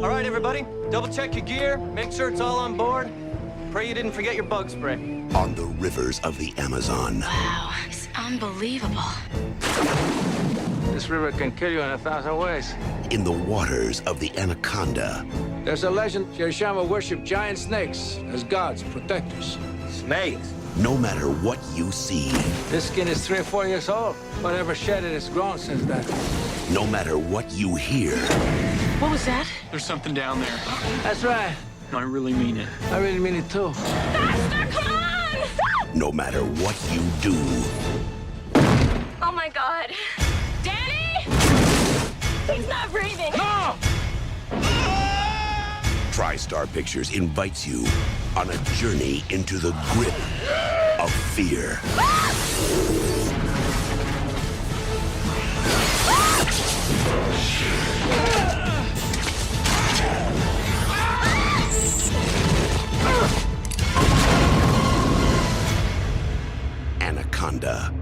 All right, everybody, double check your gear, make sure it's all on board. Pray you didn't forget your bug spray. On the rivers of the Amazon. Wow, it's unbelievable. This river can kill you in 1,000 ways. In the waters of the Anaconda. There's a legend Shirishama worshipped giant snakes as gods, protectors. Snakes? No matter what you see. This skin is 3 or 4 years old. Whatever shed it has grown since then. No matter what you hear. What was that? There's something down there. That's right. I really mean it. I really mean it too. Faster, come on! No matter what you do. Oh my God. Danny! He's not breathing. No! TriStar Pictures invites you on a journey into the grip of fear. Anaconda.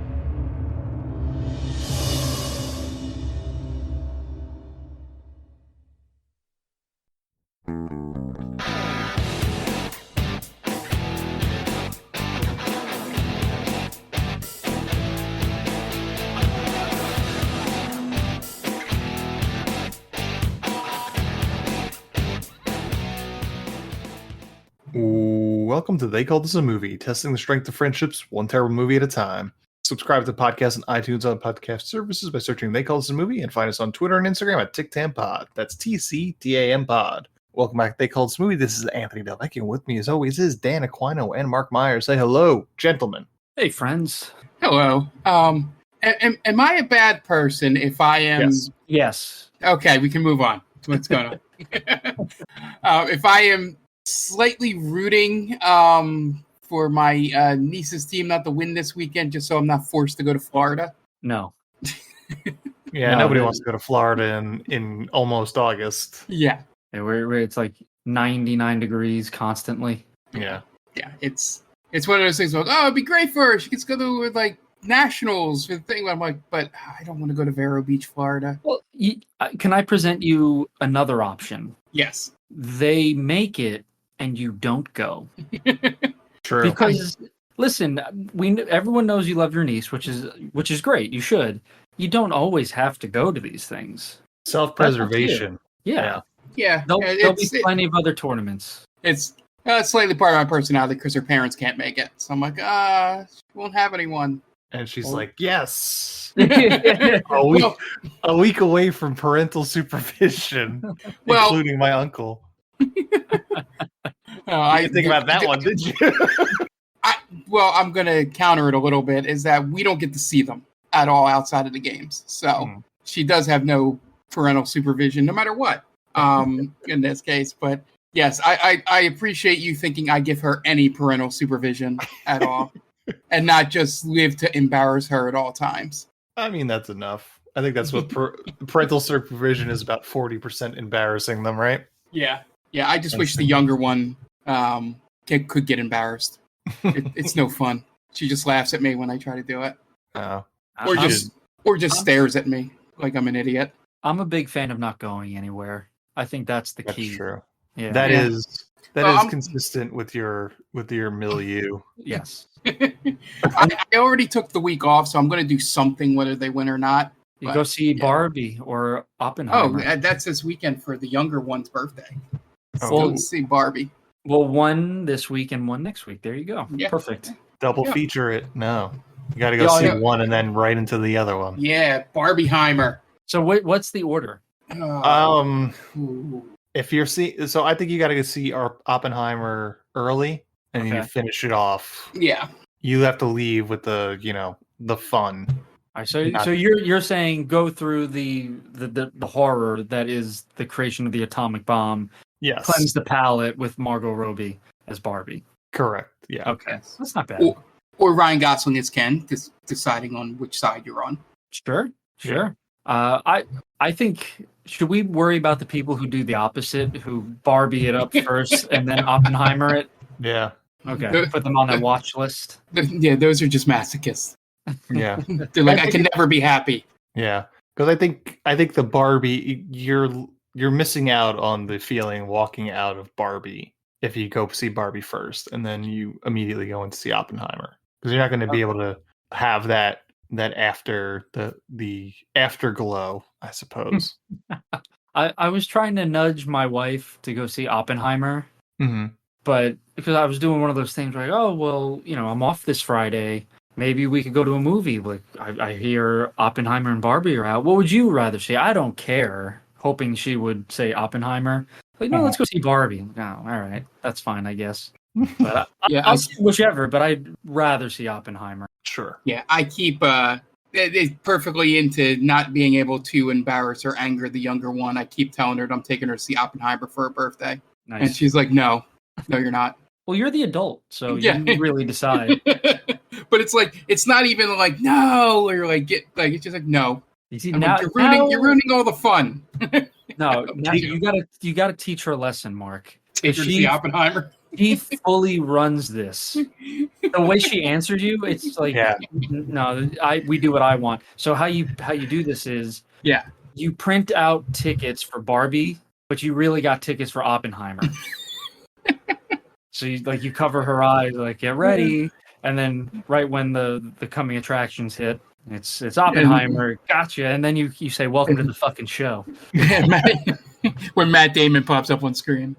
Welcome to They Call This a Movie, testing the strength of friendships one terrible movie at a time. Subscribe to the podcast and iTunes on podcast services by searching They Call This a Movie, and find us on Twitter and Instagram at TicTamPod. That's TCTAM Pod. Welcome back to They Call This a Movie. This is Anthony Delvecchio, and with me as always is Dan Aquino and Mark Myers. Say hello, gentlemen. Hey, friends. Hello. Am I a bad person if I am? Yes. Okay, we can move on to what's going on. If I am slightly rooting for my niece's team not to win this weekend, just so I'm not forced to go to Florida. No. Yeah, No, nobody wants to go to Florida in almost August. Yeah. Where it's like 99 degrees constantly. Yeah. Yeah. It's one of those things like, oh, it'd be great for her. She gets to go to like nationals for the thing. I'm like, but I don't want to go to Vero Beach, Florida. Well, can I present you another option? Yes. They make it and you don't go. True. Because listen, everyone knows you love your niece, which is great. You should. You don't always have to go to these things. Self-preservation. Yeah. Yeah. There'll be plenty of other tournaments. It's slightly part of my personality because her parents can't make it. So I'm like, she won't have anyone. And she's like, yes. Yeah. A week away from parental supervision, including my uncle. I didn't think about that one, did you? I'm going to counter it a little bit, is that we don't get to see them at all outside of the games. So she does have no parental supervision, no matter what, in this case. But yes, I appreciate you thinking I give her any parental supervision at all and not just live to embarrass her at all times. I mean, that's enough. I think that's what parental supervision is, about 40% embarrassing them, right? Yeah. Yeah, I just wish the younger one could get embarrassed. It's no fun. She just laughs at me when I try to do it. Oh. Or just stares at me like I'm an idiot. I'm a big fan of not going anywhere. I think that's the key. That's true. Yeah. That is consistent with your milieu. Yes. I already took the week off, so I'm going to do something whether they win or not. You go see Barbie or Oppenheimer. Oh, that's this weekend for the younger one's birthday. So Oh. let's see Barbie. Well, one this week and one next week. There you go. Yeah. Perfect. Double feature it. No. You got to go see one and then right into the other one. Yeah, Barbieheimer. So what's the order? If you're so I think you got to go see Oppenheimer early, and you finish it off. Yeah. You have to leave with the fun. All right, so you're saying go through the horror that is the creation of the atomic bomb. Yes. Cleanse the palate with Margot Robbie as Barbie. Correct. Yeah. Okay. That's not bad. Or Ryan Gosling as Ken, deciding on which side you're on. Sure. I think, should we worry about the people who do the opposite, who Barbie it up first and then Oppenheimer it? Yeah. Okay. Put them on a watch list. Yeah, those are just masochists. Yeah. They're like, I can never be happy. Yeah. Because I think the Barbie, you're you're missing out on the feeling walking out of Barbie if you go see Barbie first and then you immediately go and see Oppenheimer, because you're not going to be able to have that after the afterglow, I suppose. I was trying to nudge my wife to go see Oppenheimer, but because I was doing one of those things like, oh, well, I'm off this Friday. Maybe we could go to a movie. Like, I hear Oppenheimer and Barbie are out. What would you rather see? I don't care. Hoping she would say Oppenheimer. Like, no, let's go see Barbie. No, all right. That's fine, I guess. But I'll see whichever, but I'd rather see Oppenheimer. Sure. Yeah, I keep perfectly into not being able to embarrass or anger the younger one. I keep telling her that I'm taking her to see Oppenheimer for her birthday. Nice. And she's like, no, you're not. Well, you're the adult, so you really decide. But it's like, it's not even like, no, or like, it's just like, no. You see, You're ruining all the fun. No, you gotta teach her a lesson, Mark. Take her to see Oppenheimer. She fully runs this. The way she answers you, it's like, no, we do what I want. So how you do this is, you print out tickets for Barbie, but you really got tickets for Oppenheimer. So you cover her eyes, like, get ready, and then right when the coming attractions hit, it's Oppenheimer, gotcha, and then you say, welcome to the fucking show. When Matt Damon pops up on screen.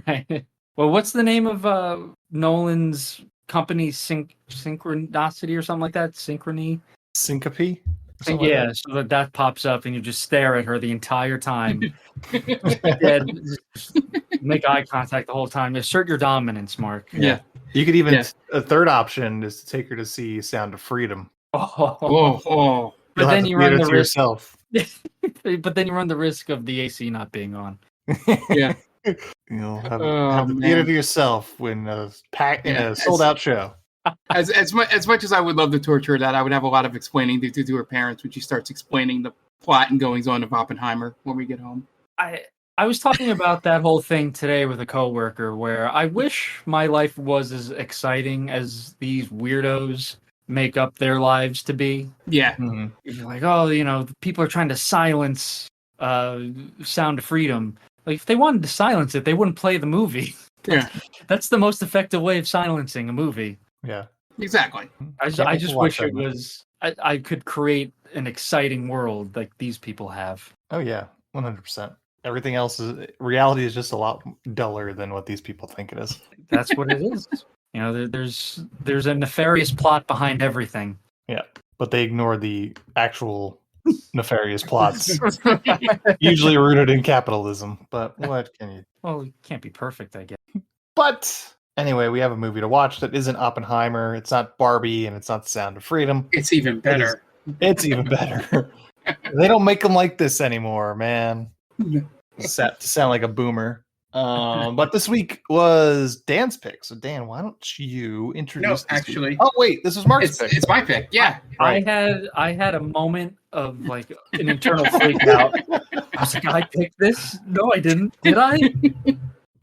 Right. Well, what's the name of Nolan's company, Synchronicity or something like that? Synchrony? Syncope? Yeah, so that pops up and you just stare at her the entire time. Dead, just make eye contact the whole time. Assert your dominance, Mark. Yeah. You could even, a third option is to take her to see Sound of Freedom. Oh. But then you run the risk. Yourself. But then you run the risk of the AC not being on. Yeah. You'll have the theater to yourself when in a sold-out show. As much as I would love to torture that, I would have a lot of explaining to do to her parents when she starts explaining the plot and goings on of Oppenheimer when we get home. I was talking about that whole thing today with a coworker where I wish my life was as exciting as these weirdos make up their lives to be. Yeah. Mm-hmm. You're like, oh, people are trying to silence Sound of Freedom. Like, if they wanted to silence it, they wouldn't play the movie. Yeah. That's the most effective way of silencing a movie. Yeah. Exactly. I just wish it was... I could create an exciting world like these people have. Oh, yeah. 100%. Everything else reality is just a lot duller than what these people think it is. That's what it is. There's a nefarious plot behind everything. Yeah. But they ignore the actual nefarious plots, usually rooted in capitalism. But what can you? Well, it can't be perfect, I guess. But anyway, we have a movie to watch that isn't Oppenheimer. It's not Barbie, and it's not Sound of Freedom. It's even better. It's even better. They don't make them like this anymore, man. To sound like a boomer. But this week was Dan's pick. So Dan, why don't you introduce? No, actually. Week? Oh wait, this was Mark's pick. It's my pick. Yeah. Right. I had a moment of like an internal freak out. I was like, I picked this? No, I didn't. Did I?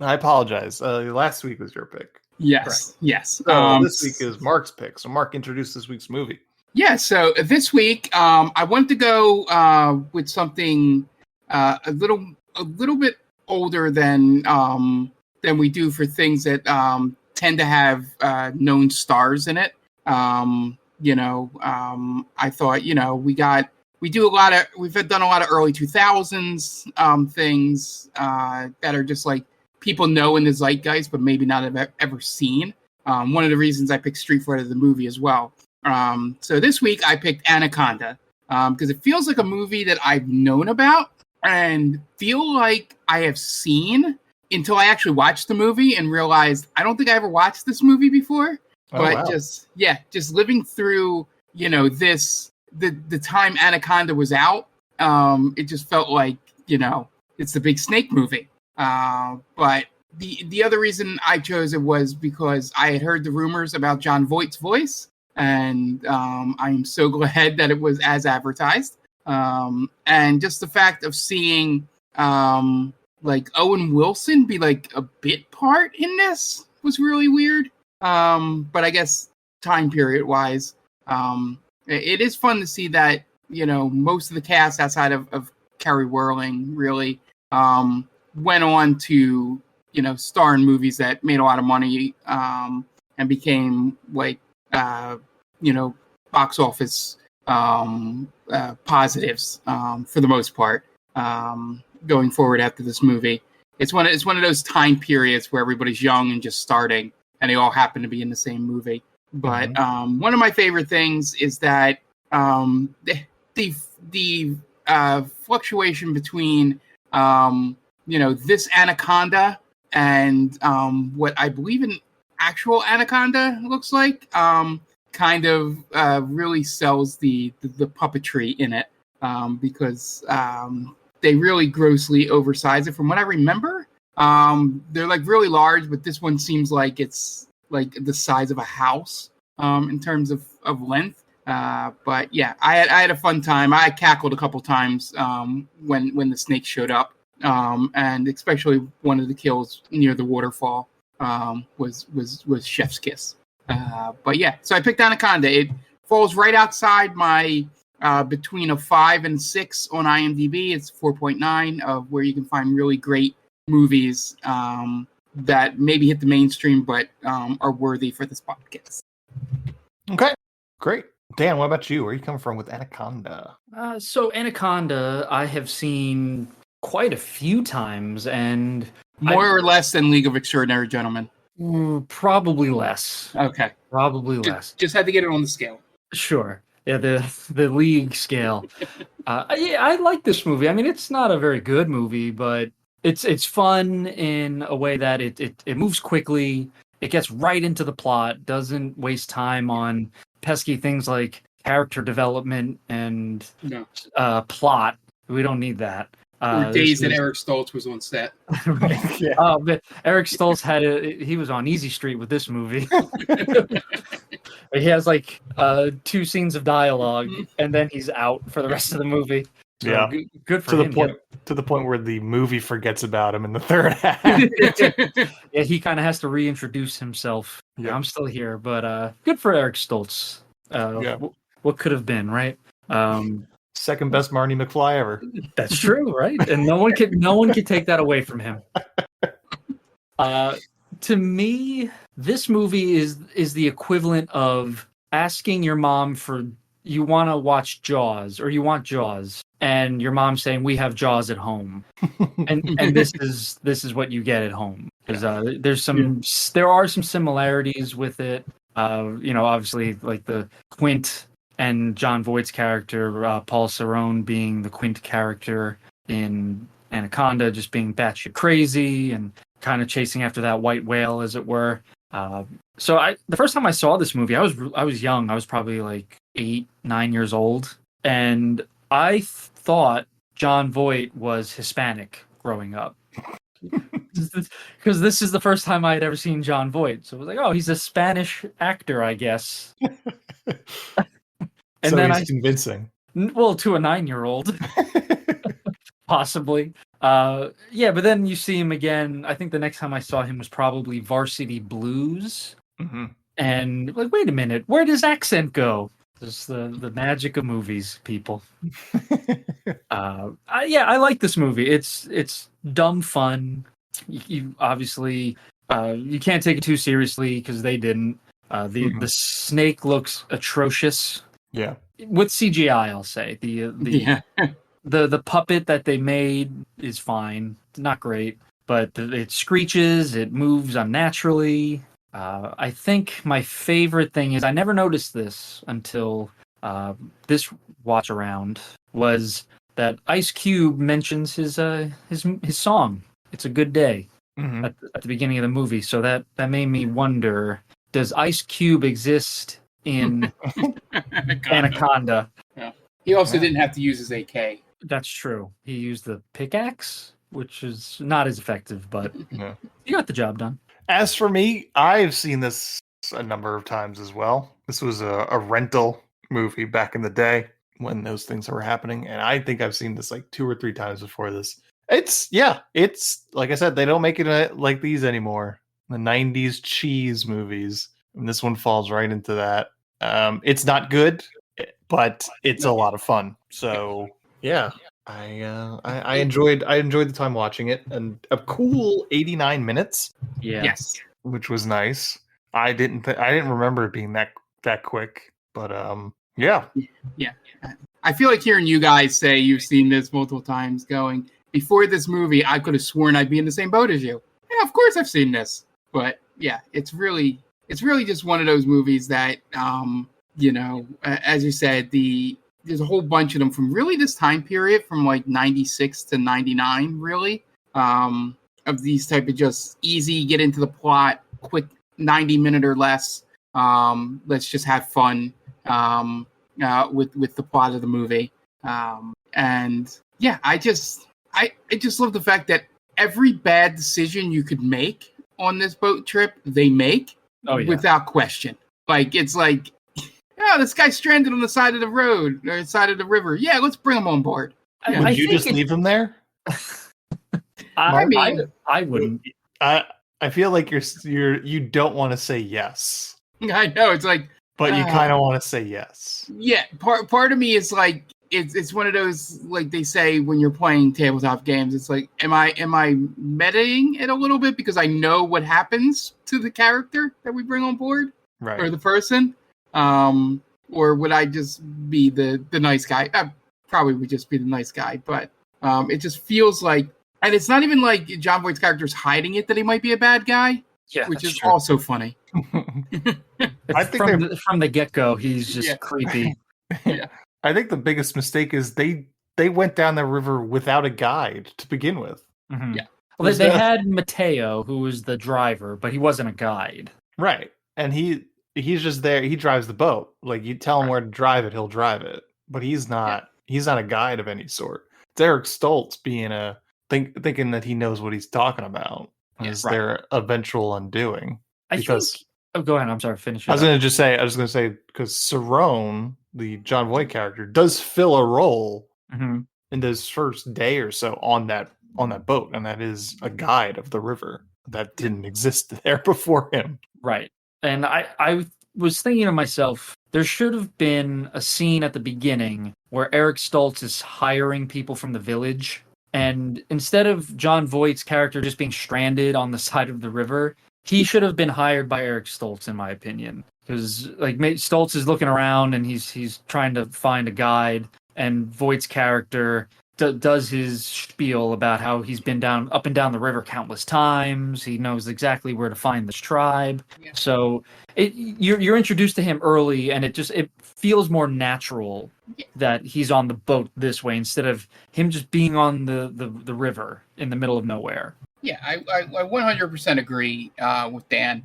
I apologize. Last week was your pick. Yes. Correct. Yes. So this week is Mark's pick. So Mark, introduced this week's movie. Yeah. So this week, I wanted to go with something a little bit older than we do for things that tend to have known stars in it. I thought, we've done a lot of early 2000s things that are just like people know in the zeitgeist, but maybe not have ever seen. One of the reasons I picked Street Fighter the movie as well. So this week I picked Anaconda because it feels like a movie that I've known about and feel like I have seen until I actually watched the movie and realized I don't think I ever watched this movie before. But just living through, the time Anaconda was out, it just felt like, it's the big snake movie. But the other reason I chose it was because I had heard the rumors about John Voight's voice, and I'm so glad that it was as advertised. And just the fact of seeing like Owen Wilson be like a bit part in this was really weird. But I guess time period wise, it is fun to see that, most of the cast outside of Carrie Worling really went on to, star in movies that made a lot of money, and became like, box office positives for the most part, going forward after this movie. It's one of those time periods where everybody's young and just starting, and they all happen to be in the same movie. But one of my favorite things is that the fluctuation between this Anaconda and what I believe an actual Anaconda looks like, kind of really sells the puppetry in it, because they really grossly oversize it. From what I remember, they're like really large, but this one seems like it's like the size of a house in terms of length. But yeah, I had a fun time. I cackled a couple times when the snake showed up, and especially one of the kills near the waterfall was chef's kiss. But yeah, so I picked Anaconda. It falls right outside my between a 5 and 6 on IMDb. It's 4.9 of where you can find really great movies that maybe hit the mainstream but are worthy for this podcast. Okay, great. Dan, what about you? Where are you coming from with Anaconda? So Anaconda, I have seen quite a few times, and more or less than League of Extraordinary Gentlemen. Probably less. Okay, probably less. Just had to get it on the scale. Sure. Yeah, the League scale. Yeah, I like this movie. I mean, it's not a very good movie, but it's fun in a way that it moves quickly. It gets right into the plot. Doesn't waste time on pesky things like character development and plot. We don't need that. Days that Eric Stoltz was on set. Right. Yeah. But Eric Stoltz he was on Easy Street with this movie. He has like 2 scenes of dialogue, and then he's out for the rest of the movie. So yeah, good for him. To the point where the movie forgets about him in the third half. Yeah, he kind of has to reintroduce himself. Yeah, I'm still here, but good for Eric Stoltz. What could have been, right? Second best Marty McFly ever. That's true, right? And no one can take that away from him. To me, this movie is the equivalent of asking your mom for you want to watch Jaws or you want Jaws, and your mom saying we have Jaws at home, and this is what you get at home, because there are some similarities with it. Obviously like the Quint and John Voight's character, Paul Cerrone being the Quint character in Anaconda, just being batshit crazy and kind of chasing after that white whale, as it were. So the first time I saw this movie, I was young. I was probably like 8-9 years old, and I thought John Voight was Hispanic growing up. Because this is the first time I had ever seen John Voight. So I was like, oh, he's a Spanish actor, I guess. And so then he's convincing. Well, to a 9-year-old. Possibly. But then you see him again. I think the next time I saw him was probably Varsity Blues. Mm-hmm. And like, wait a minute, where does accent go? Just the magic of movies, people. I like this movie. It's dumb fun. You obviously you can't take it too seriously because they didn't. The snake looks atrocious. Yeah. With CGI, I'll say the puppet that they made is fine, not great, but it screeches, it moves unnaturally. I think my favorite thing is I never noticed this until this watch around was that Ice Cube mentions his song. It's a Good Day at the beginning of the movie, so that made me wonder: does Ice Cube exist in Anaconda? Yeah. He also didn't have to use his AK. That's true. He used the pickaxe, which is not as effective, but he got the job done. As for me, I've seen this a number of times as well. This was a rental movie back in the day when those things were happening, and I think I've seen this like 2 or 3 times before this. It's like I said, they don't make it like these anymore. The 90s cheese movies, and this one falls right into that. It's not good, but it's a lot of fun. So yeah, I enjoyed the time watching it, and a cool 89 minutes, Yeah. Yes. which was nice. I didn't remember it being that quick, but yeah. Yeah. I feel like hearing you guys say you've seen this multiple times going, before this movie, I could have sworn I'd be in the same boat as you. Yeah, of course I've seen this. But yeah, it's really just one of those movies that, as you said, there's a whole bunch of them from really this time period from like 96 to 99, really, of these type of just easy, get into the plot, quick 90-minute or less. Let's just have fun with the plot of the movie. And yeah, I just love the fact that every bad decision you could make on this boat trip, they make without question. Like, it's like, oh, this guy's stranded on the side of the road or side of the river. Yeah, let's bring him on board. Would you just leave him there? I wouldn't. I feel like you don't want to say yes, I know, it's like, but you kind of want to say yes. yeah. Part of me is like, it's one of those, like they say when you're playing tabletop games, it's like, am I metaing it a little bit because I know what happens to the character that we bring on board, right? Or the person, or would I just be the nice guy? I probably would just be the nice guy, but it just feels like, and it's not even like John Voight's character's hiding it that he might be a bad guy, which is also funny. I think from the get-go, he's just creepy. Yeah. I think the biggest mistake is they went down the river without a guide to begin with. Mm-hmm. Yeah. Well, they had Mateo, who was the driver, but he wasn't a guide. Right. And he's just there. He drives the boat. Like, you tell him where to drive it, he'll drive it. But he's not a guide of any sort. It's Eric Stoltz being thinking that he knows what he's talking about is their eventual undoing. Go ahead. I'm sorry. Finish. I was going to say because Cerrone, the John Voight character, does fill a role in this first day or so on that boat, and that is a guide of the river that didn't exist there before him. Right. And I was thinking to myself, there should have been a scene at the beginning where Eric Stoltz is hiring people from the village, and instead of John Voight's character just being stranded on the side of the river, he should have been hired by Eric Stoltz, in my opinion. Because like Stoltz is looking around and he's trying to find a guide, and Voight's character does his spiel about how he's been up and down the river countless times. He knows exactly where to find this tribe. Yeah. So you're introduced to him early, and it feels more natural that he's on the boat this way instead of him just being on the river in the middle of nowhere. Yeah, I 100% agree with Dan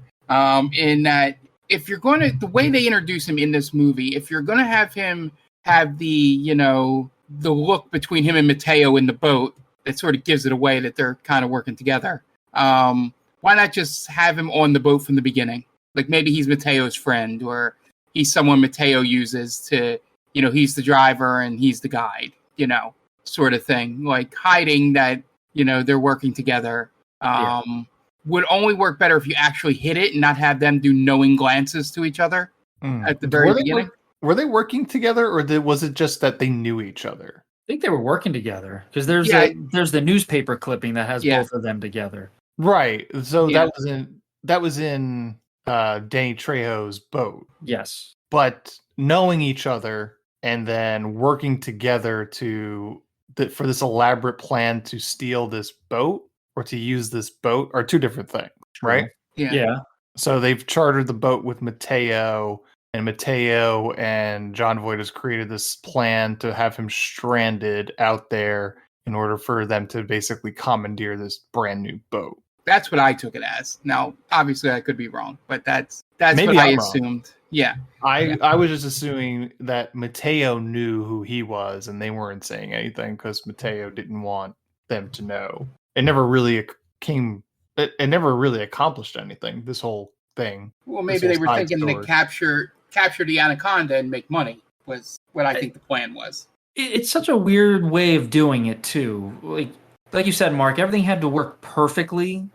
in that if you're going to, the way they introduce him in this movie, if you're going to have him have the look between him and Mateo in the boat, that sort of gives it away that they're kind of working together. Why not just have him on the boat from the beginning? Like maybe he's Mateo's friend, or he's someone Mateo uses to, he's the driver and he's the guide, sort of thing. Like hiding that, they're working together. Would only work better if you actually hit it and not have them do knowing glances to each other at the very beginning. Were they working together, or was it just that they knew each other? I think they were working together because there's the newspaper clipping that has both of them together. Right. So that was in Danny Trejo's boat. Yes. But knowing each other and then working together for this elaborate plan to steal this boat or to use this boat are two different things, right? Yeah. So they've chartered the boat with Mateo, and Mateo and John Voight has created this plan to have him stranded out there in order for them to basically commandeer this brand new boat. That's what I took it as. Now, obviously, I could be wrong, but that's Maybe what I I'm assumed. Wrong. Yeah. I was just assuming that Mateo knew who he was, and they weren't saying anything because Mateo didn't want them to know. It never really accomplished anything, this whole thing. Well, maybe they were thinking to capture the Anaconda and make money was what I think the plan was. It's such a weird way of doing it too. Like you said, Mark, everything had to work perfectly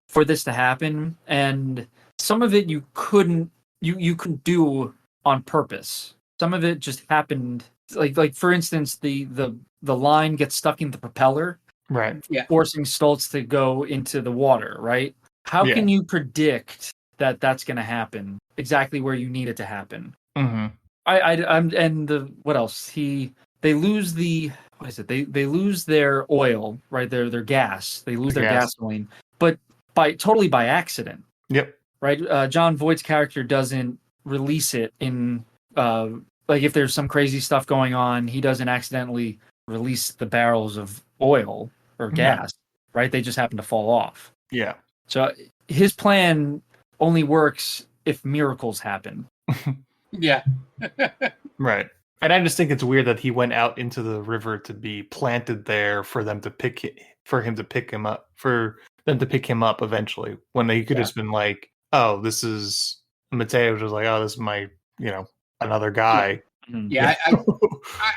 for this to happen, and some of it you couldn't do on purpose. Some of it just happened like for instance, the line gets stuck in the propeller, Right. Yeah. forcing Stoltz to go into the water, right? How Yeah. can you predict that that's going to happen exactly where you need it to happen? Mm-hmm. I'm and the what else? They lose the what is it? They lose their oil, right? Their gas. They lose their Gas. gasoline, but totally by accident. Yep. Right? John Voight's character doesn't release it in like if there's some crazy stuff going on, he doesn't accidentally release the barrels of oil or gas, right? They just happen to fall off. Yeah. So his plan only works if miracles happen. Yeah. Right. And I just think it's weird that he went out into the river to be planted there for them to pick him up eventually, when they could have just been like, oh, this is Mateo was like, oh, this is my, another guy. Yeah,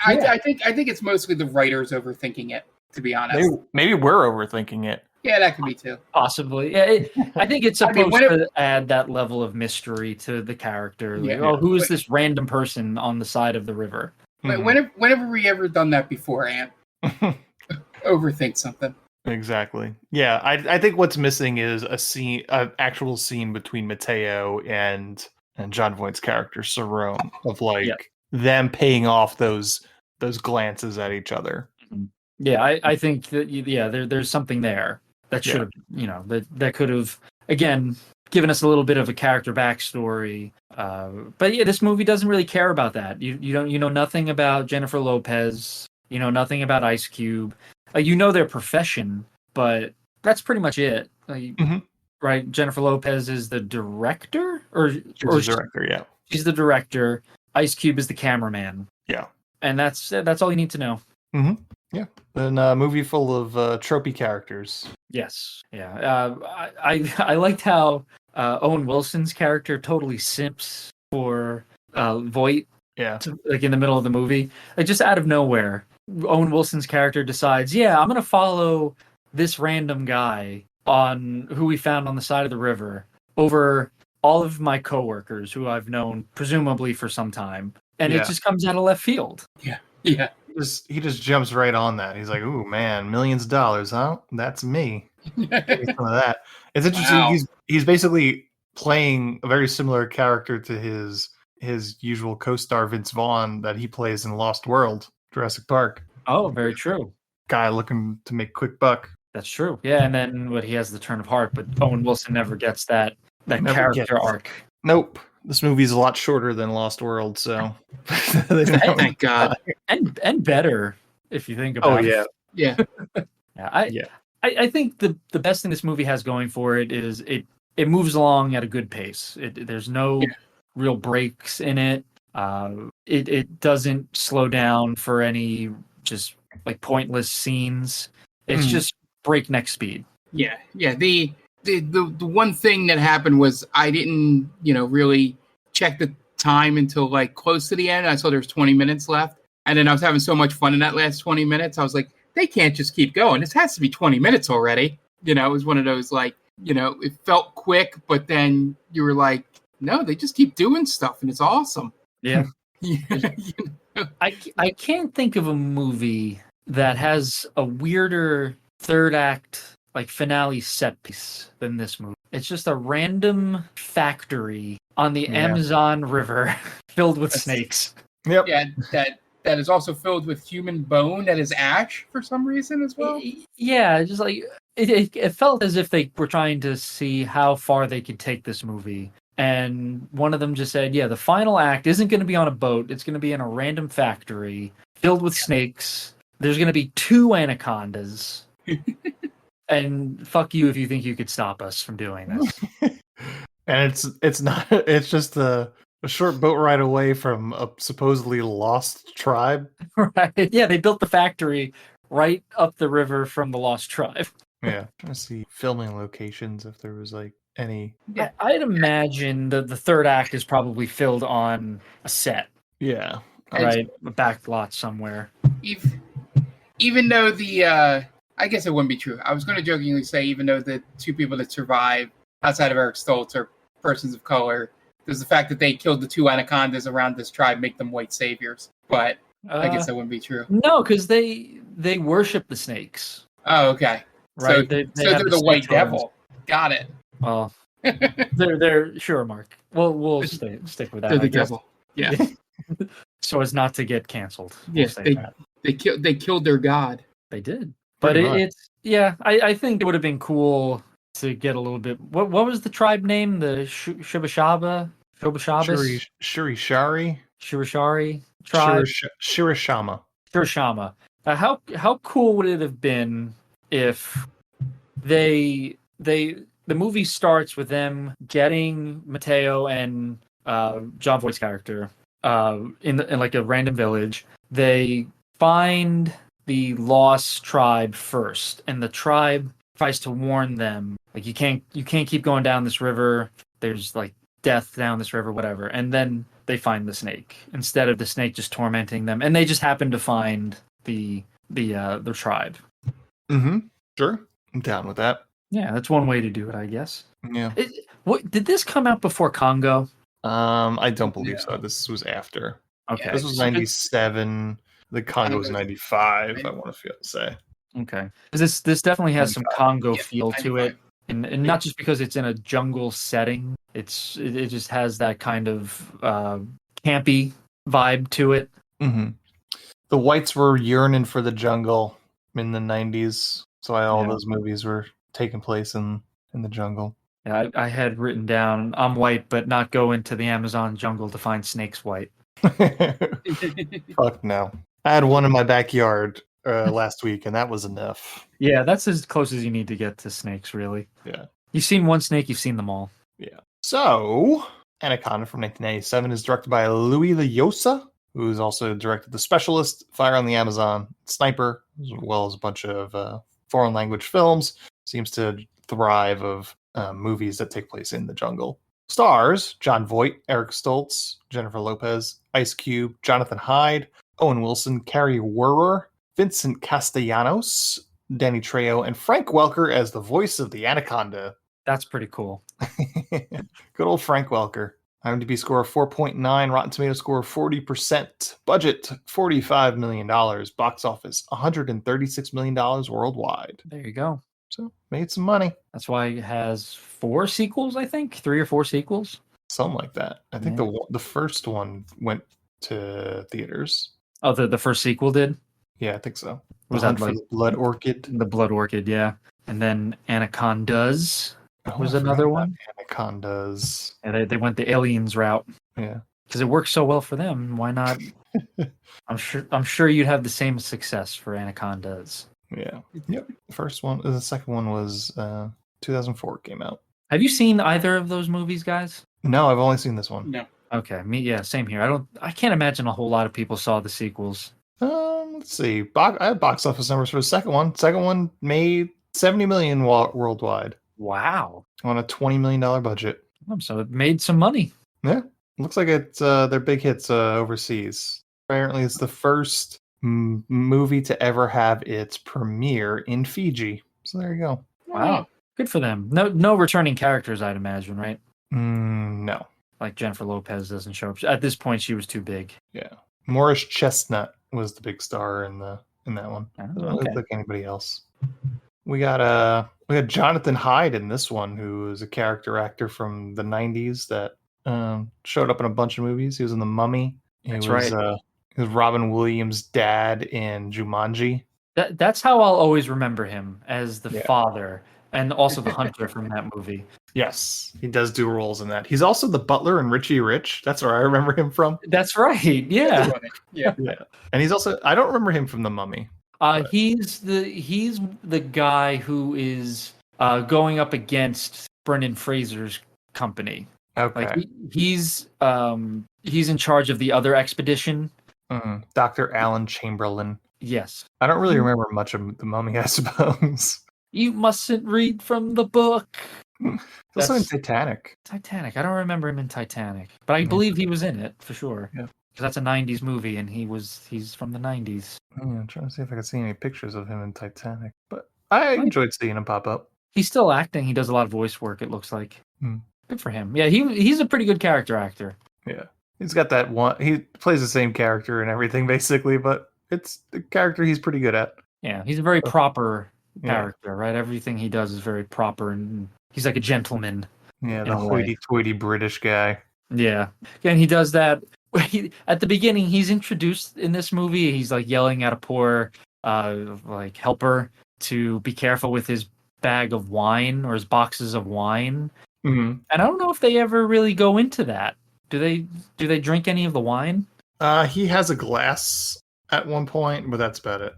I think it's mostly the writers overthinking it, to be honest. Maybe we're overthinking it. Yeah, that could be too. Possibly. Yeah, I think it's supposed to add that level of mystery to the character. Like, who is this random person on the side of the river? Whenever we ever done that before, Ant? Overthink something. Exactly. Yeah, I think what's missing is an actual scene between Mateo and John Voight's character, Cerrone, of them paying off those glances at each other. Yeah, I think that there's something there that should have that could have again given us a little bit of a character backstory. But yeah, this movie doesn't really care about that. You know nothing about Jennifer Lopez. You know nothing about Ice Cube. Their profession, but that's pretty much it. Right? Jennifer Lopez is the director, She's the director. Yeah, she's the director. Ice Cube is the cameraman. Yeah, and that's all you need to know. Mm-hmm. Yeah, and a movie full of tropey characters. Yes, yeah. I liked how Owen Wilson's character totally simps for Voight. Yeah, like in the middle of the movie, like just out of nowhere, Owen Wilson's character decides, I'm going to follow this random guy on who we found on the side of the river over all of my coworkers who I've known presumably for some time, and it just comes out of left field. Yeah. He just jumps right on that. He's like, "Ooh, man, millions of dollars, huh? That's me." Some of that. It's interesting. Wow. He's basically playing a very similar character to his usual co-star Vince Vaughn that he plays in Lost World, Jurassic Park. Oh, very true. Guy looking to make quick buck. That's true. Yeah, and then he has the turn of heart, but Owen Wilson never gets that character arc. Nope. This movie's a lot shorter than Lost World, so thank God. And better if you think about it. Yeah. I think the best thing this movie has going for it is it moves along at a good pace. There's no real breaks in it. It doesn't slow down for any just like pointless scenes. It's just breakneck speed. Yeah. The one thing that happened was I didn't, really check the time until like close to the end. I saw there's 20 minutes left. And then I was having so much fun in that last 20 minutes. I was like, they can't just keep going. This has to be 20 minutes already. It was one of those like, it felt quick, but then you were like, no, they just keep doing stuff and it's awesome. Yeah. I can't think of a movie that has a weirder third act like finale set piece than this movie. It's just a random factory on the Amazon River filled with snakes. Yep. Yeah, that is also filled with human bone that is ash for some reason as well. Yeah, just like it felt as if they were trying to see how far they could take this movie. And one of them just said, the final act isn't going to be on a boat. It's going to be in a random factory filled with snakes. There's going to be 2 anacondas. And fuck you if you think you could stop us from doing this. And it's just a short boat ride away from a supposedly lost tribe. Right. Yeah, they built the factory right up the river from the lost tribe. Yeah. Trying to see filming locations if there was like any. Yeah, I'd imagine the third act is probably filmed on a set. Yeah. Right. A back lot somewhere. Even though I guess it wouldn't be true. I was going to jokingly say, even though the 2 people that survive outside of Eric Stoltz are persons of color, there's the fact that they killed the 2 anacondas around this tribe make them white saviors. But I guess that wouldn't be true. No, because they worship the snakes. Oh, okay. Right. So, They they're have the White snake Devil. Got it. Well, they're sure, Mark. We'll stick with that. They're the I guess. devil. Yeah. So as not to get canceled. Yes, they killed their god. They did. But it's I think it would have been cool to get a little bit. What was the tribe name? The Shibashaba? Shobashabas? Shirishari tribe? Shirishama. Shirishama. How cool would it have been if the movie starts with them getting Mateo and John Voight's character in like a random village. They find the lost tribe first, and the tribe tries to warn them, like, you can't keep going down this river. There's like death down this river, whatever. And then they find the snake instead of the snake just tormenting them, and they just happen to find the tribe. Mm-hmm. Sure, I'm down with that. Yeah, that's one way to do it, I guess. Yeah. What did this come out before Congo? I don't believe so. This was after. Okay, this was 97. The Congo was 95. I want to say. Okay, because this definitely has some Congo feel to it, and not just because it's in a jungle setting. It just has that kind of campy vibe to it. Mm-hmm. The whites were yearning for the jungle in the 90s, so all those movies were taking place in the jungle. Yeah, I had written down, I'm white, but not go into the Amazon jungle to find snakes white. Fuck no. I had one in my backyard last week, and that was enough. Yeah, that's as close as you need to get to snakes, really. Yeah. You've seen one snake, you've seen them all. Yeah. So, Anaconda from 1997 is directed by Louis Lyosa, who's also directed The Specialist, Fire on the Amazon, Sniper, as well as a bunch of foreign language films. Seems to thrive of movies that take place in the jungle. Stars John Voight, Eric Stoltz, Jennifer Lopez, Ice Cube, Jonathan Hyde, Owen Wilson, Carrie Werrer, Vincent Castellanos, Danny Trejo, and Frank Welker as the voice of the Anaconda. That's pretty cool. Good old Frank Welker. IMDb score of 4.9, Rotten Tomato score of 40%, budget $45 million, box office $136 million worldwide. There you go. So, made some money. That's why it has 4 sequels, I think. 3 or 4 sequels. Something like that. I think the first one went to theaters. Oh, the first sequel did? Yeah, I think so. Was that like the Blood Orchid? The Blood Orchid, yeah. And then Anacondas was another one. Anacondas. And they went the aliens route. Yeah. Because it works so well for them. Why not? I'm sure you'd have the same success for Anacondas. Yeah. Yep. The second one was 2004 came out. Have you seen either of those movies, guys? No, I've only seen this one. No. Okay, same here. I can't imagine a whole lot of people saw the sequels. Let's see. I have box office numbers for the second one. Second one made $70 million worldwide. Wow. On a $20 million budget. So it made some money. Yeah. Looks like it's their big hits overseas. Apparently, it's the first movie to ever have its premiere in Fiji. So there you go. Wow. Good for them. No returning characters, I'd imagine, right? No. Like Jennifer Lopez doesn't show up. At this point, she was too big. Yeah. Morris Chestnut was the big star in that one. Doesn't Okay. look like anybody else. We got Jonathan Hyde in this one, who is a character actor from the 90s that showed up in a bunch of movies. He was in The Mummy. That's right. He was Robin Williams' dad in Jumanji. That's how I'll always remember him, as the father and also the hunter from that movie. Yes, he does do roles in that. He's also the butler in Richie Rich. That's where I remember him from. That's right. Yeah. Yeah. And he's also, I don't remember him from The Mummy. He's the guy who is going up against Brendan Fraser's company. Okay. Like he's in charge of the other expedition. Dr. Alan Chamberlain. Yes. I don't really remember much of The Mummy, I suppose. You mustn't read from the book. Also in Titanic. Titanic. I don't remember him in Titanic, but I believe he was in it for sure. Yeah. Because that's a 90s movie, and he's from the 90s. Yeah, I'm trying to see if I can see any pictures of him in Titanic. But I enjoyed seeing him pop up. He's still acting. He does a lot of voice work, it looks like. Good for him. Yeah, he's a pretty good character actor. Yeah. He's got that one. He plays the same character and everything, basically, but it's the character he's pretty good at. Yeah, he's a very proper character, right? Everything he does is very proper, and he's like a gentleman. Yeah, the hoity-toity British guy. Yeah, and he does that. At the beginning, he's introduced in this movie. He's like yelling at a poor, like helper to be careful with his bag of wine or his boxes of wine. Mm-hmm. And I don't know if they ever really go into that. Do they drink any of the wine? He has a glass at one point, but that's about it.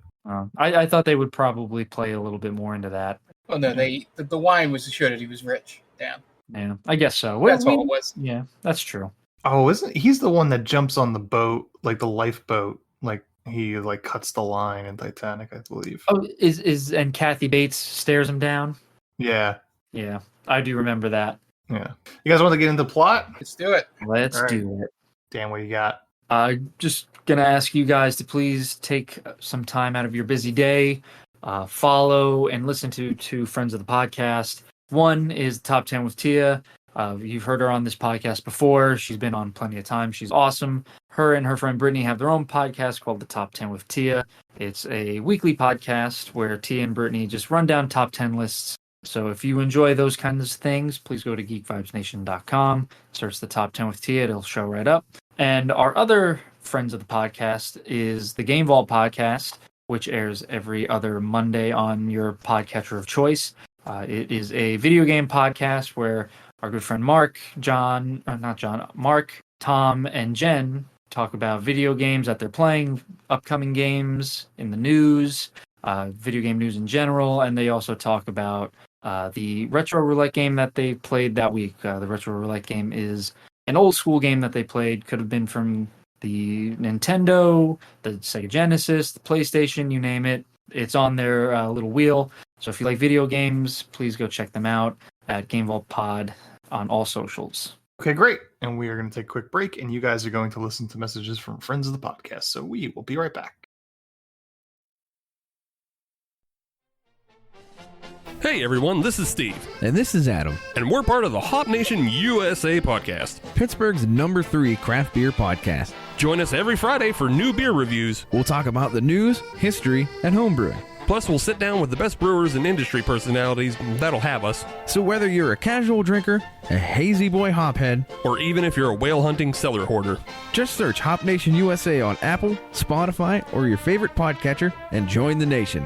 I thought they would probably play a little bit more into that. Oh no, the wine was to show that he was rich. Damn. Yeah, I guess so. That's all it was. Yeah, that's true. Oh, isn't he's the one that jumps on the boat, like the lifeboat, like he like cuts the line in Titanic, I believe. Oh, and Kathy Bates stares him down? Yeah. Yeah, I do remember that. Yeah. You guys want to get into the plot? Let's do it. Let's do it. Dan, what you got? Just gonna ask you guys to please take some time out of your busy day, follow and listen to two friends of the podcast. One is Top 10 with Tia. You've heard her on this podcast before. She's been on plenty of times. She's awesome. Her and her friend Brittany have their own podcast called The Top 10 with Tia. It's a weekly podcast where Tia and Brittany just run down top 10 lists. So if you enjoy those kinds of things, please go to geekvibesnation.com, search The Top 10 with Tia. It'll show right up. And our other friends of the podcast is the Game Vault podcast, which airs every other Monday on your podcatcher of choice. It is a video game podcast where our good friend Mark, Tom, and Jen talk about video games that they're playing, upcoming games in the news, video game news in general, and they also talk about the retro roulette game that they played that week. The retro roulette game is an old school game that they played. Could have been from the Nintendo, the Sega Genesis, the PlayStation, you name it. It's on their little wheel. So if you like video games, please go check them out at Game Vault Pod on all socials. Okay, great. And we are going to take a quick break, and you guys are going to listen to messages from friends of the podcast. So we will be right back. Hey everyone, this is Steve. And this is Adam. And we're part of the Hop Nation USA podcast, Pittsburgh's #3 craft beer podcast. Join us every Friday for new beer reviews. We'll talk about the news, history, and homebrewing. Plus, we'll sit down with the best brewers and industry personalities that'll have us. So whether you're a casual drinker, a hazy boy hophead, or even if you're a whale hunting cellar hoarder, just search Hop Nation USA on Apple, Spotify, or your favorite podcatcher and join the nation.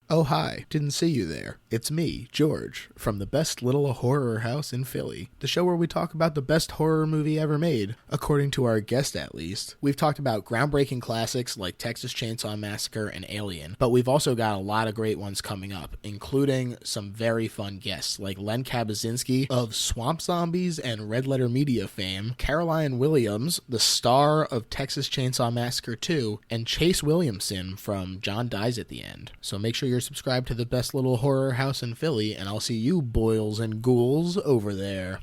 Oh, hi. Didn't see you there. It's me, George, from the best little horror house in Philly, the show where we talk about the best horror movie ever made, according to our guest at least. We've talked about groundbreaking classics like Texas Chainsaw Massacre and Alien, but we've also got a lot of great ones coming up, including some very fun guests like Len Kabaczynski of Swamp Zombies and Red Letter Media fame, Caroline Williams, the star of Texas Chainsaw Massacre 2, and Chase Williamson from John Dies at the End. So make sure you're subscribed to the best little horror house in Philly, and I'll see you boils and ghouls over there.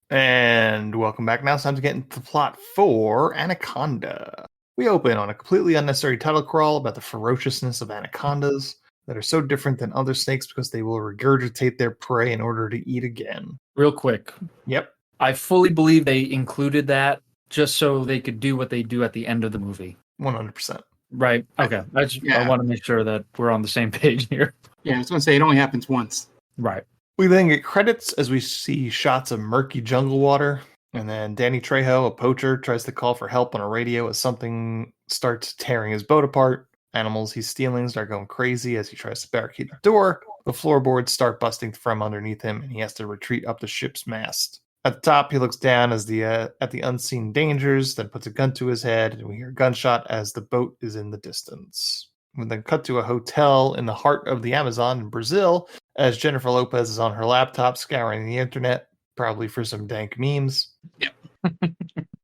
And welcome back. Now it's time to get into the plot for Anaconda. We open on a completely unnecessary title crawl about the ferociousness of anacondas that are so different than other snakes because they will regurgitate their prey in order to eat again. Real quick. Yep. I fully believe they included that just so they could do what they do at the end of the movie. 100%. Right. Okay. I want to make sure that we're on the same page here. Yeah, I was going to say it only happens once. Right. We then get credits as we see shots of murky jungle water. And then Danny Trejo, a poacher, tries to call for help on a radio as something starts tearing his boat apart. Animals he's stealing start going crazy as he tries to barricade the door. The floorboards start busting from underneath him, and he has to retreat up the ship's mast. At the top, he looks down at the unseen dangers, then puts a gun to his head, and we hear a gunshot as the boat is in the distance. We then cut to a hotel in the heart of the Amazon in Brazil, as Jennifer Lopez is on her laptop scouring the internet, probably for some dank memes. Yep.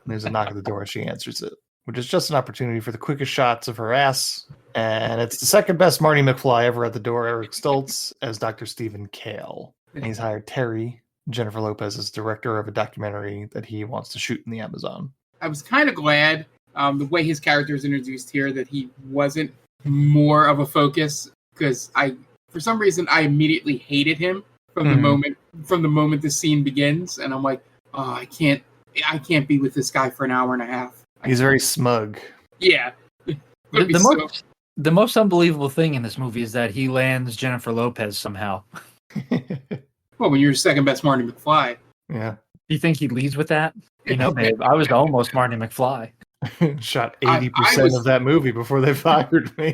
There's a knock at the door, and she answers it, which is just an opportunity for the quickest shots of her ass. And it's the second best Marty McFly ever at the door, Eric Stoltz, as Dr. Stephen Kale. And he's hired Terry, Jennifer Lopez, as director of a documentary that he wants to shoot in the Amazon. I was kind of glad the way his character is introduced here that he wasn't more of a focus, because I for some reason I immediately hated him from the moment the scene begins, and I'm like, oh, I can't be with this guy for an hour and a half. He's very smug. Yeah. The most unbelievable thing in this movie is that he lands Jennifer Lopez somehow. Well, when you're second best Marty McFly. Yeah. Do you think he leads with that? You know, babe, I was almost Marty McFly. Shot 80% of that movie before they fired me.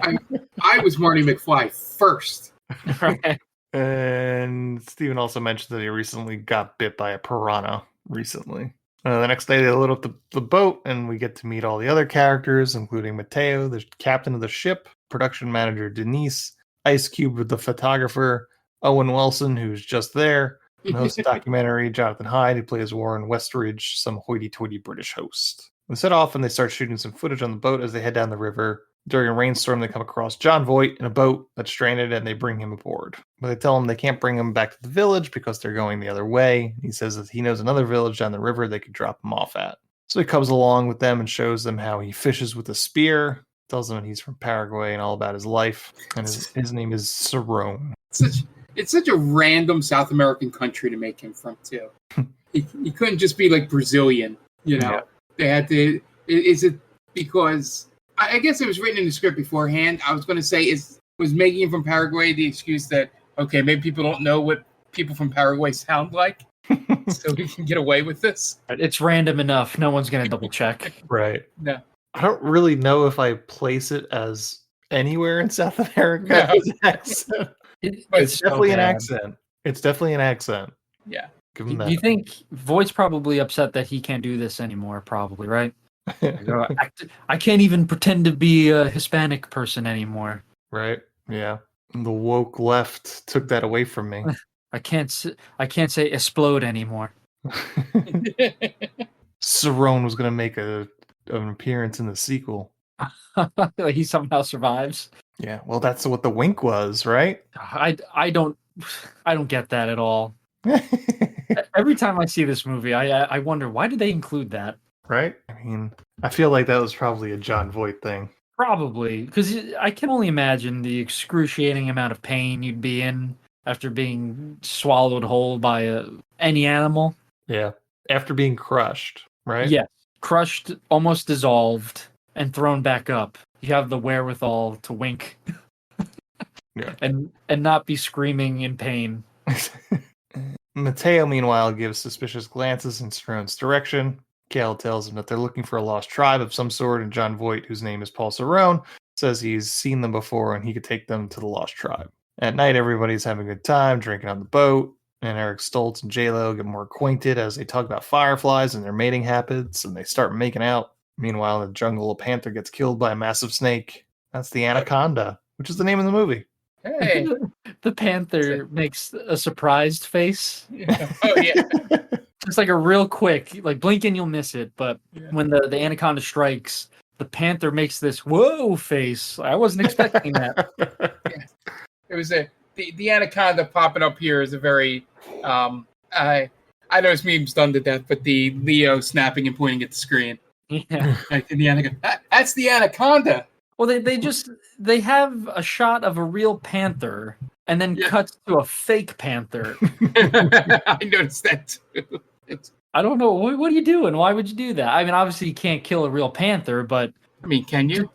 I was Marty McFly first. Right. And Steven also mentioned that he recently got bit by a piranha recently. The next day they load up the boat and we get to meet all the other characters, including Mateo, the captain of the ship, production manager Denise, Ice Cube, the photographer, Owen Wilson, who's just there, and host of the documentary, Jonathan Hyde, who plays Warren Westridge, some hoity-toity British host. They set off and they start shooting some footage on the boat as they head down the river. During a rainstorm, they come across John Voight in a boat that's stranded and they bring him aboard. But they tell him they can't bring him back to the village because they're going the other way. He says that he knows another village down the river they could drop him off at. So he comes along with them and shows them how he fishes with a spear, tells them that he's from Paraguay and all about his life. And his name is Cerrone. It's such a random South American country to make him from, too. He couldn't just be like Brazilian, you know. Yeah. They had to... Is it because... I guess it was written in the script beforehand. I was going to say, was making him from Paraguay the excuse that, okay, maybe people don't know what people from Paraguay sound like, so we can get away with this? It's random enough. No one's going to double check. Right. No. I don't really know if I place it as anywhere in South America. No. It's definitely an accent. It's definitely an accent. Yeah. You think Voight's probably upset that he can't do this anymore, probably, right? I can't even pretend to be a Hispanic person anymore. Right? Yeah. The woke left took that away from me. I can't say explode anymore. Cerrone was going to make an appearance in the sequel. He somehow survives. Yeah, well, that's what the wink was, right? I don't get that at all. Every time I see this movie, I wonder, why did they include that? Right? I mean, I feel like that was probably a John Voight thing. Probably, because I can only imagine the excruciating amount of pain you'd be in after being swallowed whole by any animal. Yeah, after being crushed, right? Yeah, crushed, almost dissolved, and thrown back up. You have the wherewithal to wink. Yeah. And not be screaming in pain. Mateo, meanwhile, gives suspicious glances in Cerrone's direction. Cale tells him that they're looking for a lost tribe of some sort, and John Voight, whose name is Paul Cerrone, says he's seen them before and he could take them to the lost tribe. At night, everybody's having a good time, drinking on the boat, and Eric Stoltz and J-Lo get more acquainted as they talk about fireflies and their mating habits, and they start making out. Meanwhile, in the jungle, a panther gets killed by a massive snake. That's the Anaconda, which is the name of the movie. Hey. The panther makes a surprised face. Yeah. Oh, yeah. Just like a real quick, like blink and you'll miss it. But when the anaconda strikes, the panther makes this whoa face. I wasn't expecting that. Yeah. It was the anaconda popping up here is a very I know it's memes done to death, but the Leo snapping and pointing at the screen. Yeah. Like the anaconda. That's the anaconda. Well, they have a shot of a real panther and then cuts to a fake panther. I noticed that too. I don't know. What are you doing? Why would you do that? I mean, obviously you can't kill a real panther, but I mean, can you?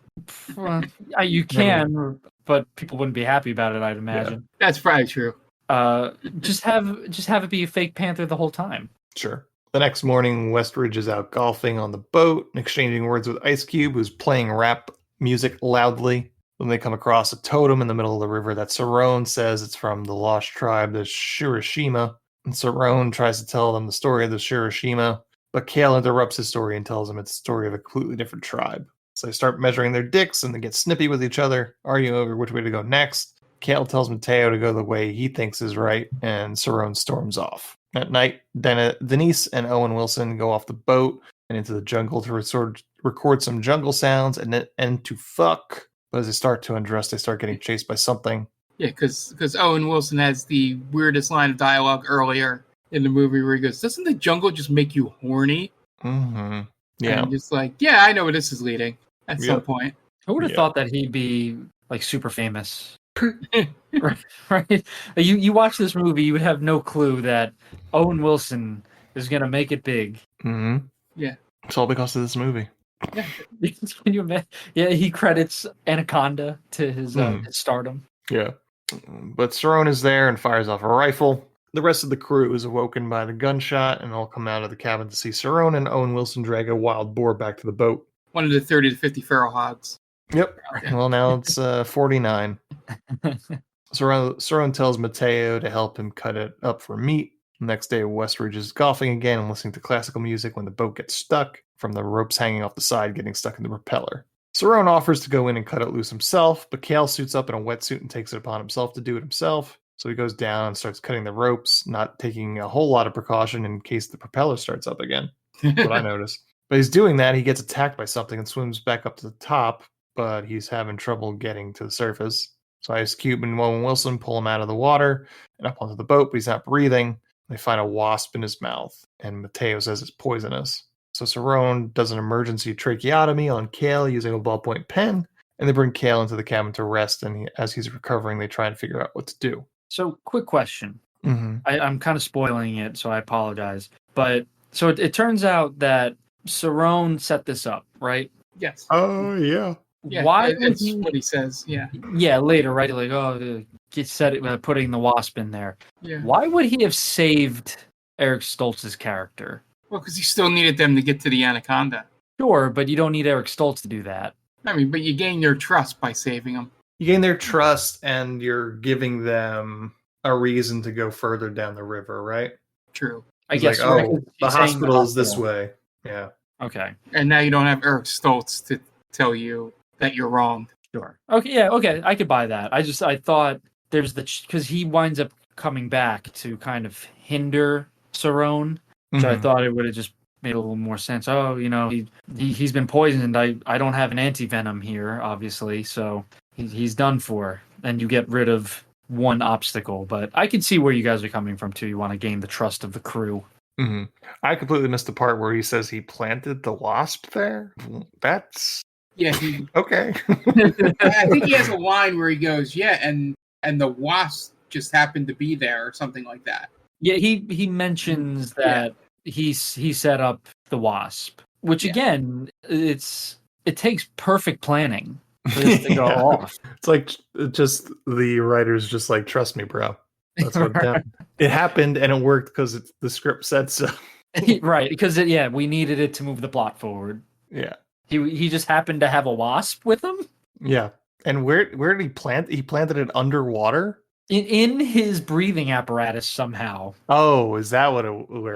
You can, but people wouldn't be happy about it, I'd imagine. Yeah, that's probably true. Just have it be a fake panther the whole time. Sure. The next morning, Westridge is out golfing on the boat and exchanging words with Ice Cube, who's playing rap music loudly. When they come across a totem in the middle of the river that Cerrone says it's from the lost tribe, the Shirashima. And Cerrone tries to tell them the story of the Shirashima, but Cale interrupts his story and tells them it's the story of a completely different tribe. So they start measuring their dicks and they get snippy with each other, arguing over which way to go next. Cale tells Mateo to go the way he thinks is right, and Cerrone storms off. At night, Denise and Owen Wilson go off the boat and into the jungle to record some jungle sounds and to fuck. But as they start to undress, they start getting chased by something. Yeah, because Owen Wilson has the weirdest line of dialogue earlier in the movie where he goes, "Doesn't the jungle just make you horny?" Mm-hmm. Yeah. And I'm just like, yeah, I know where this is leading at some point. Who would have thought that he'd be like super famous? Right? You watch this movie, you would have no clue that Owen Wilson is gonna make it big. Mm-hmm. Yeah. It's all because of this movie. Yeah. Can you imagine? Yeah, he credits Anaconda to his stardom. Yeah. But Cerrone is there and fires off a rifle. The rest of the crew is awoken by the gunshot and all come out of the cabin to see Cerrone and Owen Wilson drag a wild boar back to the boat. One of the 30 to 50 feral hogs. Yep. Well, now it's 49. Cerrone tells Mateo to help him cut it up for meat. The next day, Westridge is golfing again and listening to classical music when the boat gets stuck from the ropes hanging off the side getting stuck in the propeller. Cerrone offers to go in and cut it loose himself, but Cale suits up in a wetsuit and takes it upon himself to do it himself. So he goes down and starts cutting the ropes, not taking a whole lot of precaution in case the propeller starts up again. That's what I noticed. But he's doing that, he gets attacked by something and swims back up to the top, but he's having trouble getting to the surface. So Ice Cube and Owen Wilson pull him out of the water and up onto the boat, but he's not breathing. They find a wasp in his mouth, and Mateo says it's poisonous. So Cerrone does an emergency tracheotomy on Cale using a ballpoint pen, and they bring Cale into the cabin to rest, and as he's recovering, they try and figure out what to do. So, quick question. Mm-hmm. I'm kind of spoiling it, so I apologize. But, so it turns out that Cerrone set this up, right? Yes. Oh, yeah. Yeah, Why that's would he... what he says, yeah. Yeah, later, right? Like, get set it, putting the wasp in there. Yeah. Why would he have saved Eric Stoltz's character? Well, because he still needed them to get to the Anaconda. Sure, but you don't need Eric Stoltz to do that. I mean, but you gain their trust by saving them. You gain their trust, and you're giving them a reason to go further down the river, right? True. I guess. Like, the hospital is this way. Yeah. Okay. And now you don't have Eric Stoltz to tell you that you're wrong. Sure. Okay. Yeah. Okay. I could buy that. I thought there's because he winds up coming back to kind of hinder Cerrone, so I thought it would have just made a little more sense. Oh, he's been poisoned. I don't have an anti-venom here, obviously, so he's done for. And you get rid of one obstacle. But I can see where you guys are coming from too. You want to gain the trust of the crew. Mm-hmm. I completely missed the part where he says he planted the wasp there. That's okay. I think he has a line where he goes, "Yeah, and the wasp just happened to be there," or something like that. Yeah, he mentions that he set up the wasp, which again, it takes perfect planning for this to go off. It's like just the writers just like, trust me, bro. That's what it happened, and it worked because the script said so. Right, because we needed it to move the plot forward. Yeah. He just happened to have a wasp with him? Yeah. And where did he plant? He planted it underwater? In his breathing apparatus somehow. Oh, is that where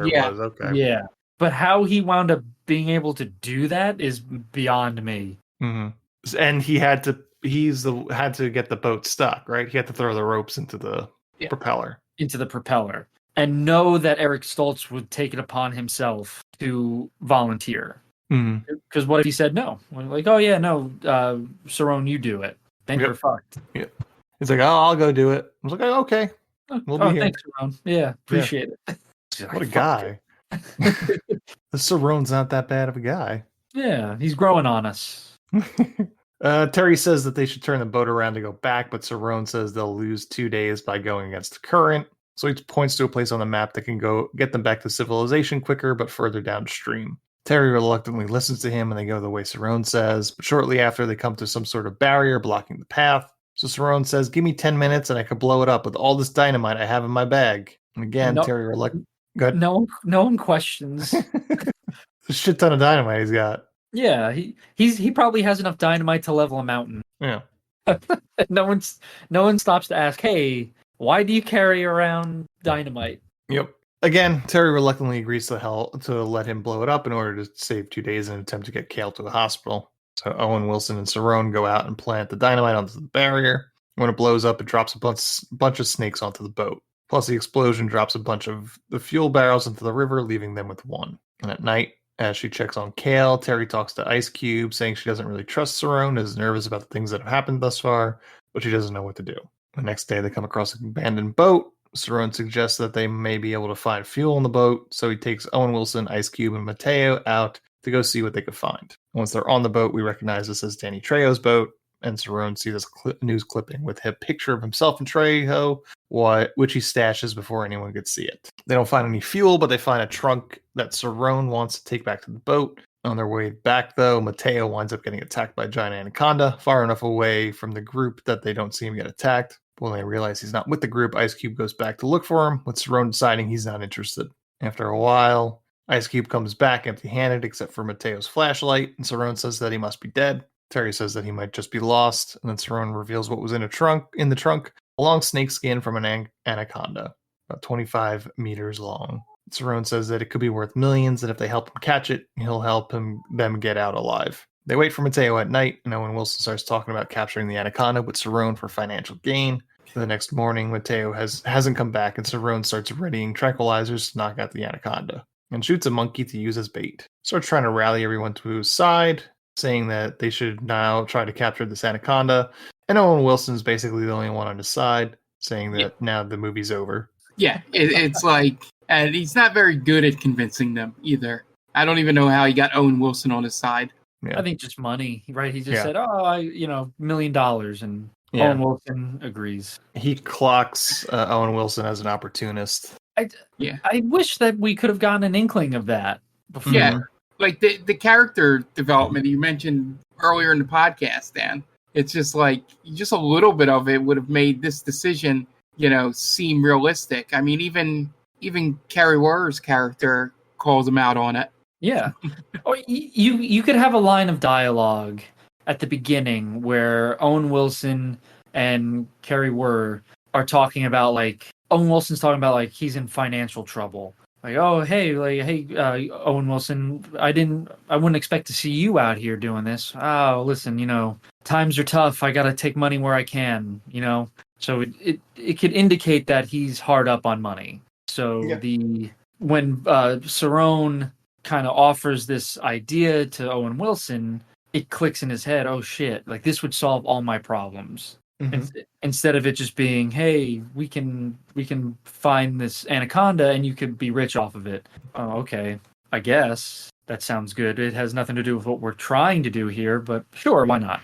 it was? Okay. Yeah. But how he wound up being able to do that is beyond me. Mm-hmm. And he had to get the boat stuck, right? He had to throw the ropes into the propeller. Into the propeller. And know that Eric Stoltz would take it upon himself to volunteer. Because what if he said no? Like, oh yeah, no, Cerrone, you do it. Then you're fucked. Yeah. He's like, oh, I'll go do it. I was like, oh, okay. We'll be here. Thanks, Cerrone. Yeah, appreciate it. What a guy. The Cerrone's not that bad of a guy. Yeah, he's growing on us. Terry says that they should turn the boat around to go back, but Cerrone says they'll lose 2 days by going against the current. So he points to a place on the map that can go get them back to civilization quicker, but further downstream. Terry reluctantly listens to him, and they go the way Cerrone says. But shortly after, they come to some sort of barrier blocking the path. So Cerrone says, give me 10 minutes, and I could blow it up with all this dynamite I have in my bag. And again, Terry reluctantly... No one questions. A shit ton of dynamite he's got. Yeah, he probably has enough dynamite to level a mountain. Yeah. No one stops to ask, hey, why do you carry around dynamite? Yep. Again, Terry reluctantly agrees to let him blow it up in order to save 2 days in an attempt to get Cale to a hospital. So Owen Wilson and Cerrone go out and plant the dynamite onto the barrier. When it blows up, it drops a bunch of snakes onto the boat. Plus, the explosion drops a bunch of the fuel barrels into the river, leaving them with one. And at night, as she checks on Cale, Terry talks to Ice Cube, saying she doesn't really trust Cerrone, is nervous about the things that have happened thus far, but she doesn't know what to do. The next day, they come across an abandoned boat. Cerrone suggests that they may be able to find fuel in the boat, so he takes Owen Wilson, Ice Cube, and Mateo out to go see what they could find. Once they're on the boat, we recognize this as Danny Trejo's boat. and Cerrone see this news clipping with a picture of himself and Trejo, which he stashes before anyone could see it. They don't find any fuel, but they find a trunk that Cerrone wants to take back to the boat. On their way back, though, Mateo winds up getting attacked by a giant anaconda, far enough away from the group that they don't see him get attacked. When they realize he's not with the group, Ice Cube goes back to look for him, with Cerrone deciding he's not interested. After a while, Ice Cube comes back empty-handed except for Mateo's flashlight, and Cerrone says that he must be dead. Terry says that he might just be lost, and then Cerrone reveals what was in the trunk, a long snake skin from an anaconda, about 25 meters long. Cerrone says that it could be worth millions, and if they help him catch it, he'll help them get out alive. They wait for Mateo at night, and Owen Wilson starts talking about capturing the anaconda with Cerrone for financial gain. The next morning, Mateo hasn't come back, and Cerrone starts readying tranquilizers to knock out the anaconda, and shoots a monkey to use as bait. Starts trying to rally everyone to his side, saying that they should now try to capture this anaconda, and Owen Wilson's basically the only one on his side, saying that now the movie's over. Yeah, it's like, and he's not very good at convincing them either. I don't even know how he got Owen Wilson on his side. Yeah. I think just money, right? He just said, $1 million, and Owen Wilson agrees. He clocks Owen Wilson as an opportunist. I wish that we could have gotten an inkling of that before. Yeah, like the character development you mentioned earlier in the podcast, Dan. It's just like, just a little bit of it would have made this decision, seem realistic. I mean, even Carrie Werner's character calls him out on it. Yeah. Or you could have a line of dialogue at the beginning where Owen Wilson and Carrie Werner are talking about, like, Owen Wilson's talking about, like, he's in financial trouble. Like, Owen Wilson, I wouldn't expect to see you out here doing this. Oh, listen, times are tough. I got to take money where I can, So it could indicate that he's hard up on money. So when Cerrone kind of offers this idea to Owen Wilson, it clicks in his head, oh shit, like this would solve all my problems. Instead of it just being, hey, we can find this anaconda and you could be rich off of it. Oh, okay, I guess that sounds good. It has nothing to do with what we're trying to do here, but sure, why not?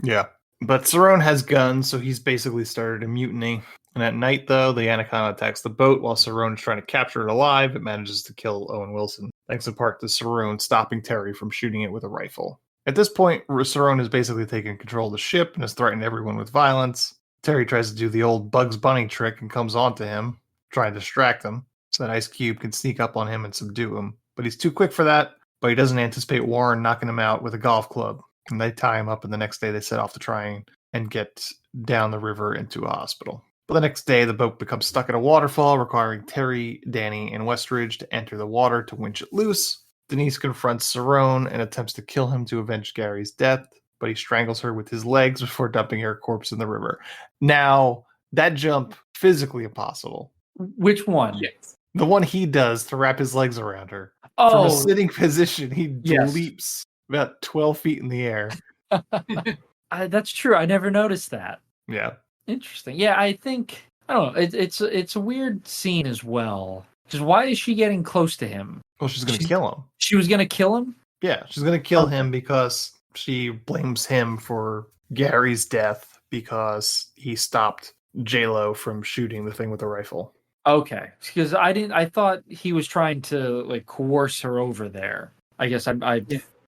Yeah. But Cerrone has guns, so he's basically started a mutiny. And at night, though, the anaconda attacks the boat while Cerrone is trying to capture it alive. It manages to kill Owen Wilson, thanks in part to Cerrone stopping Terry from shooting it with a rifle. At this point, Cerrone has basically taken control of the ship and has threatened everyone with violence. Terry tries to do the old Bugs Bunny trick and comes onto him, trying to distract him, so that Ice Cube can sneak up on him and subdue him. But he's too quick for that, but he doesn't anticipate Warren knocking him out with a golf club. And they tie him up, and the next day they set off to try and get down the river into a hospital. But the next day, the boat becomes stuck at a waterfall, requiring Terry, Danny, and Westridge to enter the water to winch it loose. Denise confronts Cerrone and attempts to kill him to avenge Gary's death, but he strangles her with his legs before dumping her corpse in the river. Now, that jump, physically impossible. Which one? Yes. The one he does to wrap his legs around her. Oh. From a sitting position, he leaps about 12 feet in the air. That's true. I never noticed that. Yeah. Interesting. Yeah, I think, I don't know, it's a weird scene as well. Because why is she getting close to him? Well, she's going to kill him. She was going to kill him? Yeah, she's going to kill him because she blames him for Gary's death because he stopped J-Lo from shooting the thing with the rifle. Okay, because I thought he was trying to, like, coerce her over there. I guess I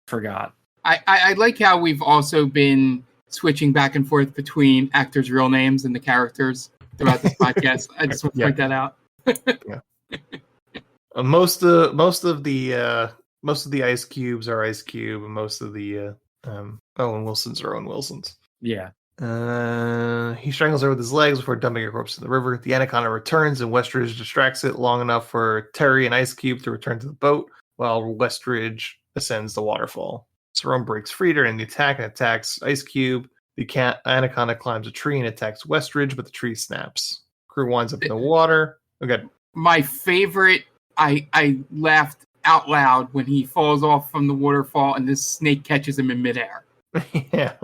forgot. I like how we've also been switching back and forth between actors' real names and the characters throughout this podcast. I just want to point that out. Most of the Ice Cubes are Ice Cube, and most of the Owen Wilsons are Owen Wilsons. Yeah. He strangles her with his legs before dumping her corpse in the river. The anaconda returns, and Westridge distracts it long enough for Terry and Ice Cube to return to the boat, while Westridge ascends the waterfall. Cerrone breaks free during the attack and attacks Ice Cube. The anaconda climbs a tree and attacks Westridge, but the tree snaps. Crew winds up in the water. Okay. My favorite, I laughed out loud when he falls off from the waterfall and this snake catches him in midair. Yeah.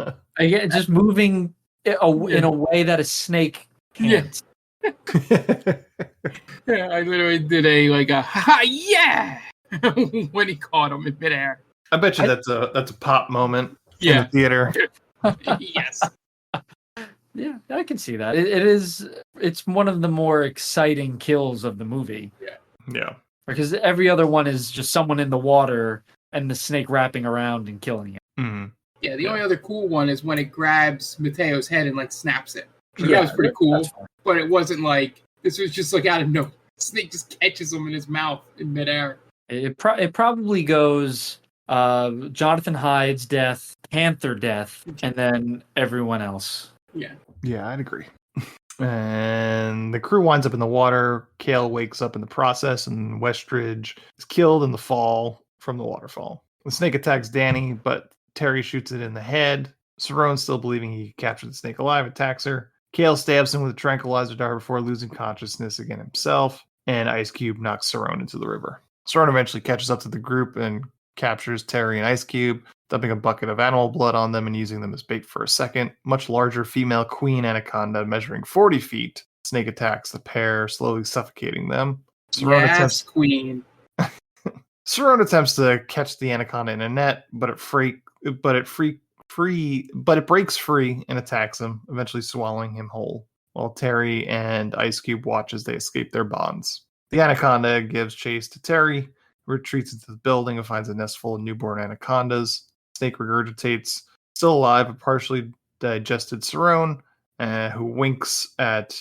Just moving in a way that a snake can't. Yeah, I literally did a ha yeah when he caught him in midair. I bet you that's a pop moment in the theater. Yes. Yeah, I can see that. It's one of the more exciting kills of the movie. Yeah. Because every other one is just someone in the water and the snake wrapping around and killing it. Mm-hmm. Yeah, the only other cool one is when it grabs Mateo's head and like snaps it. So Yeah, that was pretty cool. that's fine. But it wasn't like this was just like out of nowhere. Snake just catches him in his mouth in midair. It probably goes Jonathan Hyde's death, Panther death, and then everyone else. Yeah. Yeah, I'd agree. And the crew winds up in the water. Kale wakes up in the process, and Westridge is killed in the fall from the waterfall. The snake attacks Danny, but Terry shoots it in the head. Cerrone, still believing he captured the snake alive, attacks her. Kale stabs him with a tranquilizer dart before losing consciousness again himself, and Ice Cube knocks Cerrone into the river. Cerrone eventually catches up to the group and captures Terry and Ice Cube, dumping a bucket of animal blood on them and using them as bait for a second. Much larger female queen anaconda, measuring 40 feet. Snake attacks the pair, slowly suffocating them. Cerrone attempts to catch the anaconda in a net, but it breaks free and attacks him, eventually swallowing him whole, while Terry and Ice Cube watch as they escape their bonds. The anaconda gives chase to Terry, who retreats into the building and finds a nest full of newborn anacondas. Snake regurgitates still alive but partially digested Cerrone, who winks at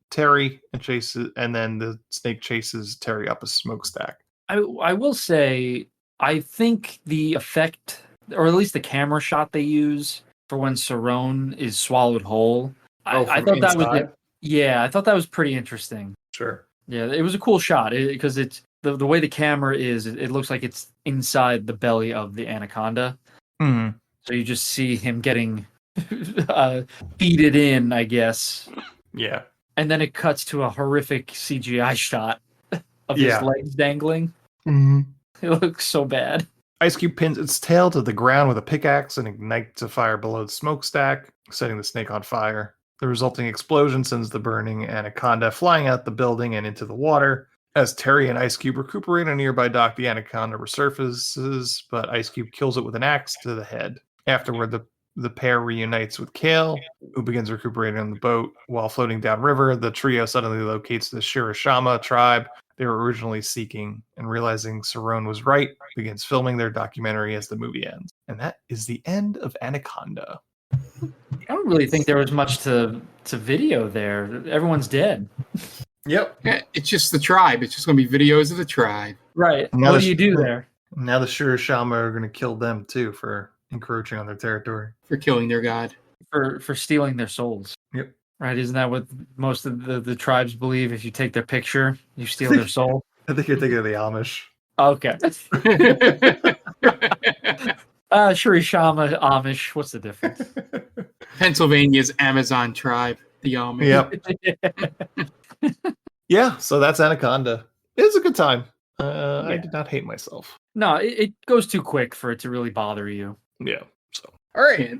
Terry and then the snake chases Terry up a smokestack. I will say, I think the effect, or at least the camera shot they use for when Cerrone is swallowed whole, I thought that was I thought that was pretty interesting. Sure. Yeah, it was a cool shot because it's the way the camera is. It looks like it's inside the belly of the anaconda. Mm-hmm. So you just see him getting feeded in, I guess. Yeah. And then it cuts to a horrific CGI shot of his legs dangling. Mm-hmm. It looks so bad. Ice Cube pins its tail to the ground with a pickaxe and ignites a fire below the smokestack, setting the snake on fire. The resulting explosion sends the burning anaconda flying out the building and into the water. As Terry and Ice Cube recuperate on a nearby dock, the anaconda resurfaces, but Ice Cube kills it with an axe to the head. Afterward, the pair reunites with Kale, who begins recuperating on the boat. While floating downriver, the trio suddenly locates the Shirashama tribe they were originally seeking, and realizing Cerrone was right, begins filming their documentary as the movie ends. And that is the end of Anaconda. I don't really think there was much to video there. Everyone's dead. Yep. Yeah, it's just the tribe. It's just going to be videos of the tribe. Right. What do you do there? Now the Shirashama are going to kill them, too, for encroaching on their territory. For killing their god. For stealing their souls. Yep. Right? Isn't that what most of the tribes believe? If you take their picture, you steal their soul? I think you're thinking of the Amish. Okay. Shirashama, Amish, what's the difference? Pennsylvania's Amazon tribe, the Amish. Yep. Yeah, so that's Anaconda. It was a good time. I did not hate myself. No, it goes too quick for it to really bother you. Yeah. So all right.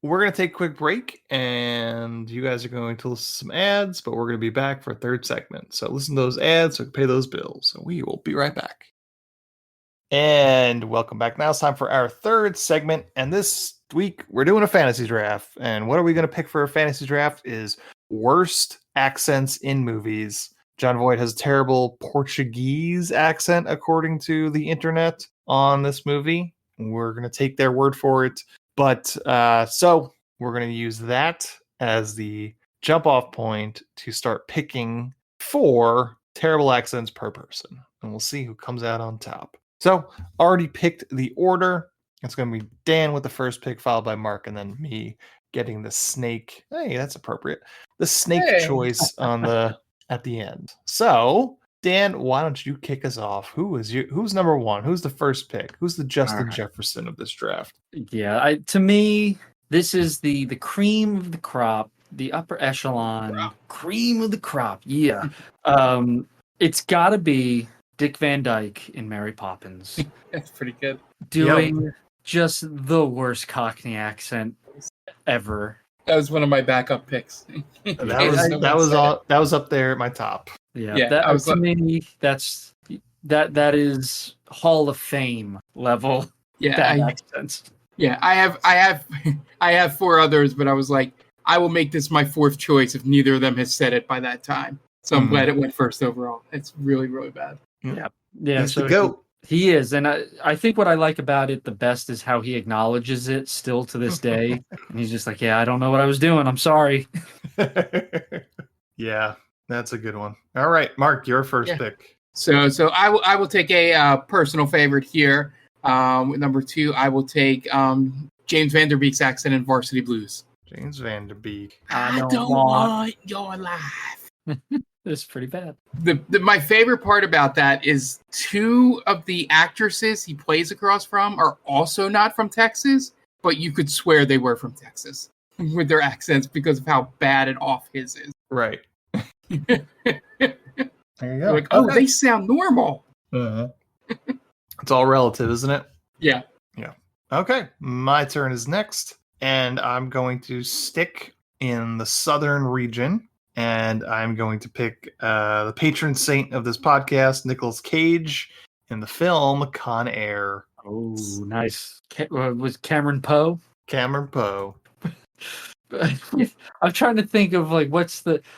We're gonna take a quick break, and you guys are going to listen to some ads, but we're gonna be back for a third segment. So listen to those ads so we can pay those bills. So we will be right back. And welcome back. Now it's time for our third segment, and this week we're doing a fantasy draft. And what are we gonna pick for a fantasy draft is worst accents in movies. John Voight has a terrible Portuguese accent, according to the internet, on this movie. We're going to take their word for it. But so we're going to use that as the jump off point to start picking 4 terrible accents per person. And we'll see who comes out on top. So already picked the order. It's going to be Dan with the first pick, followed by Mark, and then me getting the snake. Hey, that's appropriate. The snake choice on at the end. So Dan, why don't you kick us off? Who's number 1? Who's the first pick? Who's the Justin Jefferson of this draft? Yeah, to me, this is the cream of the crop, the upper echelon, cream of the crop. Yeah. It's got to be Dick Van Dyke in Mary Poppins. That's pretty good. Doing just the worst Cockney accent ever. That was one of my backup picks. that was up there at my top. Yeah, to me, that is Hall of Fame level. Yeah, that accent. Yeah, I have 4 others, but I was like, I will make this my 4th choice if neither of them has said it by that time. So I'm glad it went first overall. It's really, really bad. Yeah. He's So the GOAT. he is, and I think what I like about it the best is how he acknowledges it still to this day, and he's just like, "Yeah, I don't know what I was doing. I'm sorry." Yeah, that's a good one. All right, Mark, your first pick. So I will take a personal favorite here. With number 2, I will take James Van Der Beek's accent in Varsity Blues. James Van Der Beek. I don't want your life. It's pretty bad. My favorite part about that is 2 of the actresses he plays across from are also not from Texas, but you could swear they were from Texas with their accents because of how bad and off his is. Right. There you go. Like, oh, they sound normal. It's all relative, isn't it? Yeah. Yeah. Okay, my turn is next, and I'm going to stick in the southern region, and I'm going to pick the patron saint of this podcast, Nicolas Cage, in the film Con Air. Oh, nice. Was Cameron Poe? Cameron Poe. I'm trying to think of like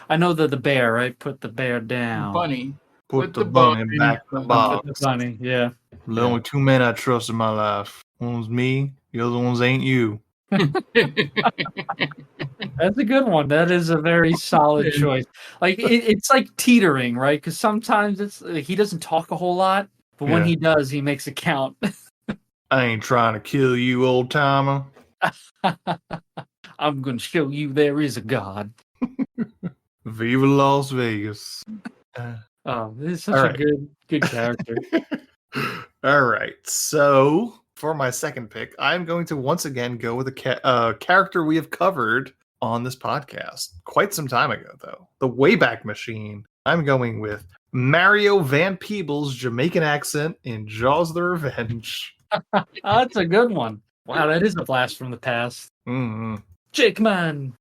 I know the bear, right? Put the bear down. Bunny. Put the bunny back in the box. Put the bunny, yeah. There's only 2 men I trust in my life. One's me, the other one's ain't you. That's a good one. That is a very solid choice. Like it's like teetering, right? Because sometimes he doesn't talk a whole lot, but when he does, he makes it count. I ain't trying to kill you, old timer. I'm gonna show you there is a God. Viva Las Vegas. This is such a good character. All right, so for my second pick, I'm going to once again go with a character we have covered on this podcast quite some time ago, though. The Wayback Machine. I'm going with Mario Van Peebles' Jamaican accent in Jaws of the Revenge. That's a good one. Wow, that is a blast from the past. Mm-hmm. Jake Man.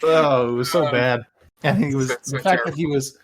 Oh, it was so bad. I think it was the fact that he was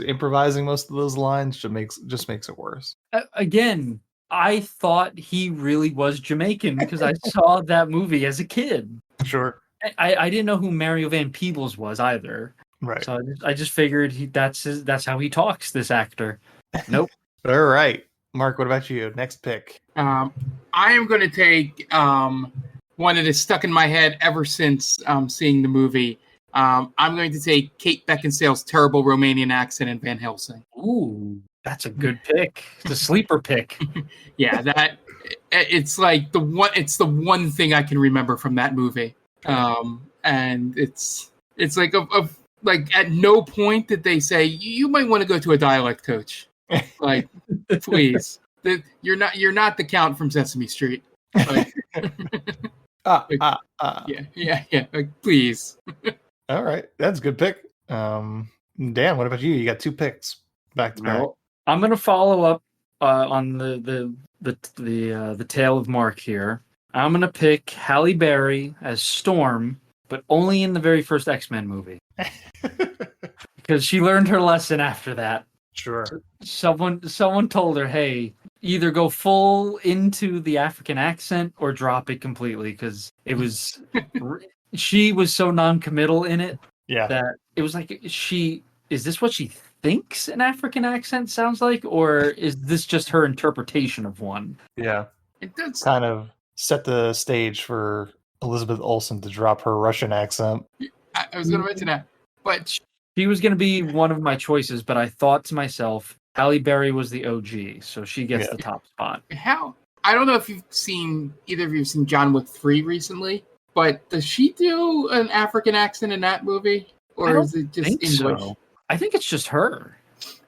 improvising most of those lines just makes it worse. Again, I thought he really was Jamaican because I saw that movie as a kid. Sure. I didn't know who Mario Van Peebles was either. Right. So I just figured that's how he talks, this actor. Nope. All right. Mark, what about you? Next pick. I am going to take one that is stuck in my head ever since seeing the movie. I'm going to take Kate Beckinsale's terrible Romanian accent in Van Helsing. Ooh, that's a good pick. It's a sleeper pick. Yeah, it's like the one thing I can remember from that movie. And it's like like at no point did they say you might want to go to a dialect coach. Like, please, you're not the Count from Sesame Street. Like, yeah. Like, please. All right, that's a good pick. Dan, what about you? You got 2 picks back to back. Well, I'm gonna follow up on the tale of Mark here. I'm gonna pick Halle Berry as Storm, but only in the very first X-Men movie, because she learned her lesson after that. Sure. Someone told her, "Hey, either go full into the African accent or drop it completely," because it was she was so non-committal in it that it was like, is this what she thinks an African accent sounds like, or is this just her interpretation of one? Yeah, it does kind of set the stage for Elizabeth Olsen to drop her Russian accent. I was going to mention that, but she was going to be one of my choices, but I thought to myself, Halle Berry was the OG, so she gets the top spot. I don't know if either of you have seen John Wick 3 recently, but does she do an African accent in that movie? Or is it just English? So. I think it's just her.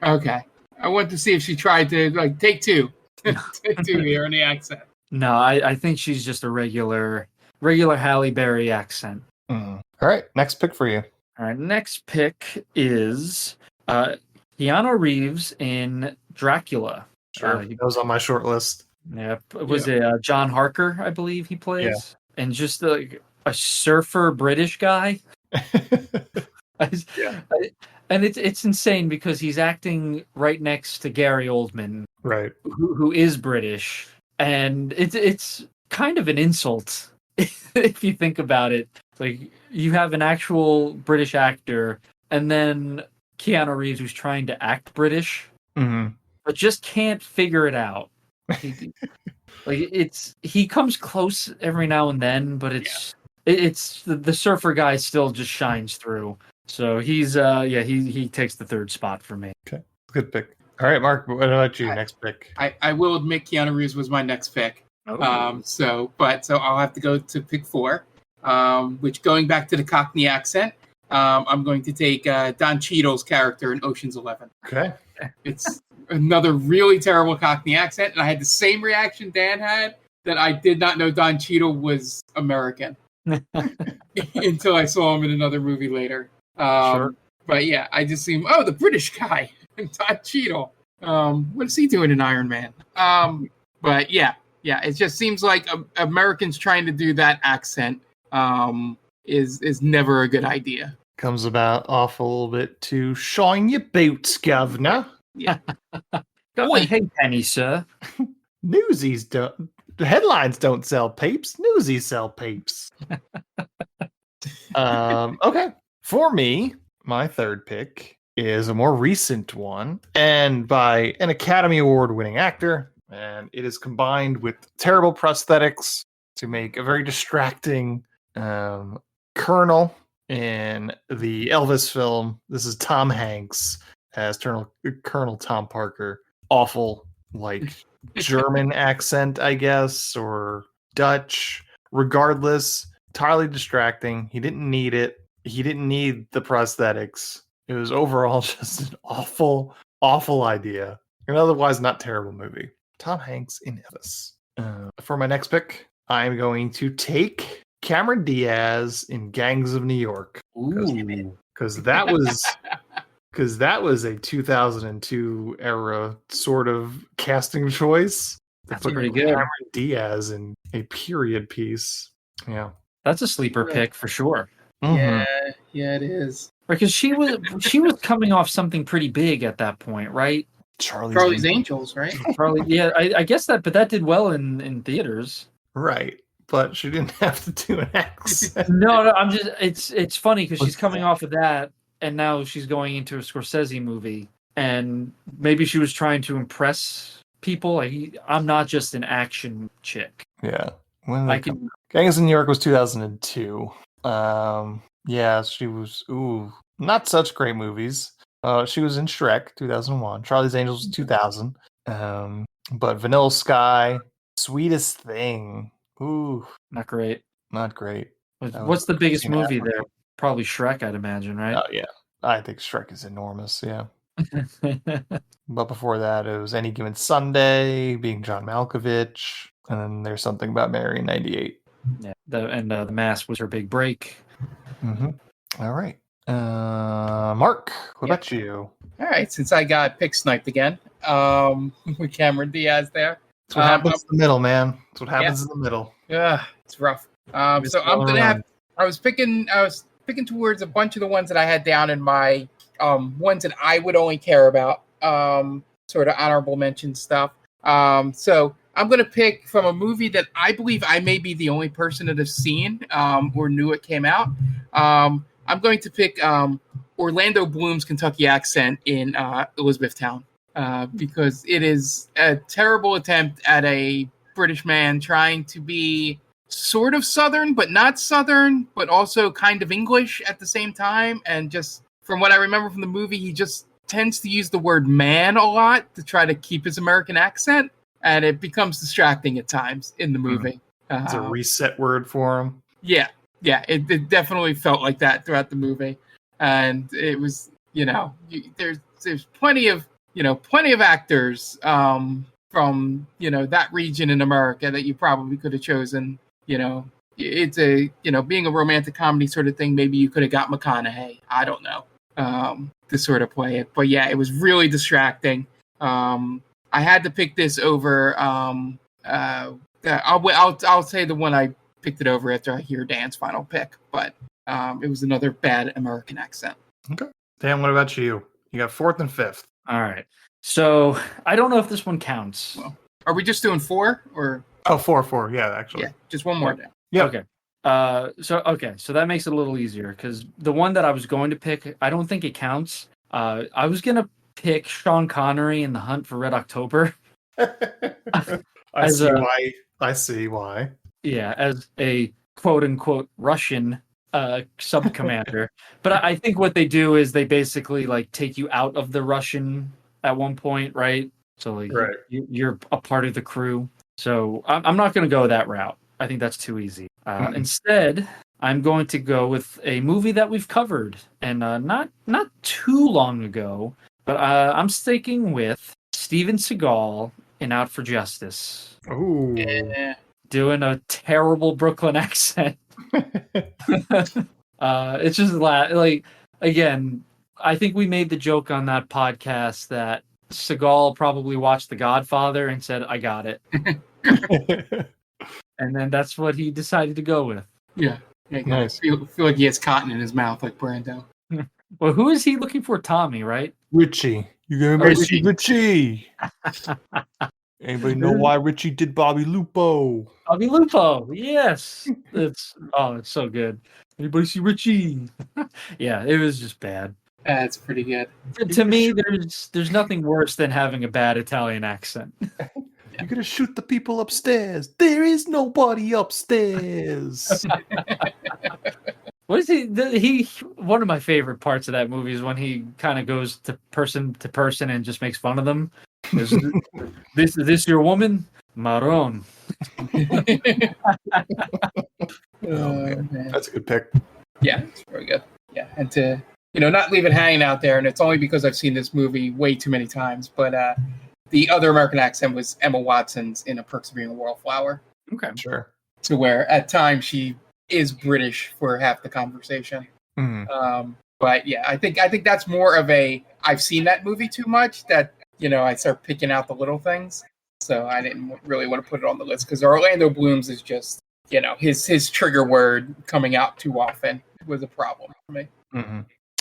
Okay. I wanted to see if she tried to, like, take 2. Take 2 here in the accent. No, I think she's just a regular Halle Berry accent. All right, next pick for you. All right, next pick is Keanu Reeves in Dracula. Sure, that was on my short list. Yeah, was it John Harker, I believe he plays? Yeah. And just like a surfer British guy. And it's insane because he's acting right next to Gary Oldman, right? Who is British, and it's kind of an insult if you think about it. Like, you have an actual British actor, and then Keanu Reeves, who's trying to act British, but just can't figure it out. He comes close every now and then, but it's the surfer guy still just shines through. So he's he takes the third spot for me. Okay, good pick. All right, Mark, what about you? Next pick. I will admit Keanu Reeves was my next pick. Oh. So I'll have to go to pick 4. Which, going back to the Cockney accent, I'm going to take Don Cheadle's character in Ocean's 11. Okay. It's another really terrible Cockney accent, and I had the same reaction Dan had, that I did not know Don Cheadle was American until I saw him in another movie later. Sure. But yeah, I just see him, the British guy, Don Cheadle. What is he doing in Iron Man? But yeah, it just seems like Americans trying to do that accent is never a good idea. Comes about off a little bit to shine your boots, governor. Yeah. Hey, penny, sir. Newsies don't. The headlines don't sell papes. Newsies sell papes. Okay. For me, my third pick is a more recent one, and by an Academy Award-winning actor, and it is combined with terrible prosthetics to make a very distracting Colonel in the Elvis film. This is Tom Hanks as Colonel Tom Parker. Awful, German accent, I guess, or Dutch. Regardless, entirely distracting. He didn't need it. He didn't need the prosthetics. It was overall just an awful, awful idea. An otherwise not terrible movie. Tom Hanks in Elvis. For my next pick, I'm going to take Cameron Diaz in Gangs of New York. Because that was a 2002 era sort of casting choice. That's pretty good. Cameron Diaz in a period piece. Yeah, that's a sleeper pick for sure. Yeah, it is. Because she was coming off something pretty big at that point, right? Charlie's Angels, right? I guess that, but that did well in theaters, right? But she didn't have to do an accent. No, I'm just it's funny because she's coming off of that, and now she's going into a Scorsese movie, and maybe she was trying to impress people. I'm not just an action chick. Yeah, Gangs of New York was 2002. Yeah, she was not such great movies. She was in Shrek 2001, Charlie's Angels 2000, but Vanilla Sky, Sweetest Thing, not great. What's the biggest movie there? Probably Shrek, I'd imagine, right? Oh yeah, I think Shrek is enormous. Yeah. But before that, it was Any Given Sunday, Being John Malkovich, and then There's Something About Mary in '98. Yeah, The Mask was her big break. Mm-hmm. All right. Mark, what about you? All right, since I got pick sniped again, with Cameron Diaz there. That's what happens in the middle, man. That's what happens in the middle. Yeah, it's rough. So I'm gonna have. I was picking towards a bunch of the ones that I had down in my ones that I would only care about. Sort of honorable mention stuff. So I'm gonna pick from a movie that I believe I may be the only person that has seen or knew it came out. I'm going to pick Orlando Bloom's Kentucky accent in Elizabethtown because it is a terrible attempt at a British man trying to be sort of Southern, but not Southern, but also kind of English at the same time. And just from what I remember from the movie, he just tends to use the word man a lot to try to keep his American accent. And it becomes distracting at times in the movie. It's a reset word for him. Yeah, it definitely felt like that throughout the movie, and it was there's plenty of actors from that region in America that you probably could have chosen. It's a being a romantic comedy sort of thing. Maybe you could have got McConaughey. I don't know to sort of play it, but yeah, it was really distracting. I had to pick this over. I'll say the one I picked it over after I hear Dan's final pick, but it was another bad American accent. Okay. Dan, what about you? You got fourth and fifth. All right. So I don't know if this one counts, Are we just doing 4 or? Oh, 4. Yeah, actually. Yeah, just one more down. Yeah. Okay. So that makes it a little easier because the one that I was going to pick, I don't think it counts. I was gonna pick Sean Connery in The Hunt for Red October. I see why. Yeah, as a quote unquote Russian sub commander. But I think what they do is they basically like take you out of the Russian at one point, right? So like Right. you're a part of the crew. So I'm not going to go that route. I think that's too easy. Instead, I'm going to go with a movie that we've covered and not too long ago. But I'm sticking with Steven Seagal in Out for Justice. Ooh. Yeah. Doing a terrible Brooklyn accent. It's just like, again, I think we made the joke on that podcast that Seagal probably watched The Godfather and said, I got it. And then that's what he decided to go with. Yeah. Nice. Feel like he has cotton in his mouth like Brando. Well, who is he looking for? Tommy, right? Richie. You gonna be Richie. Anybody know why Richie did Bobby Lupo? Bobby Lupo, yes. It's so good. Anybody see Richie? Yeah, it was just bad. That's pretty good. To me, there's nothing worse than having a bad Italian accent. You're gonna shoot the people upstairs. There is nobody upstairs. What is he? One of my favorite parts of that movie is when he kind of goes to person and just makes fun of them. Is this your woman? Maron. That's a good pick. Yeah, it's very good. Yeah, and to not leave it hanging out there, and it's only because I've seen this movie way too many times. But the other American accent was Emma Watson's in A Perks of Being a Wallflower. Okay, sure. To where at times she is British for half the conversation. But yeah, I think that's more of a I've seen that movie too much that I start picking out the little things. So I didn't really want to put it on the list because Orlando Bloom's is just his trigger word coming out too often was a problem for me.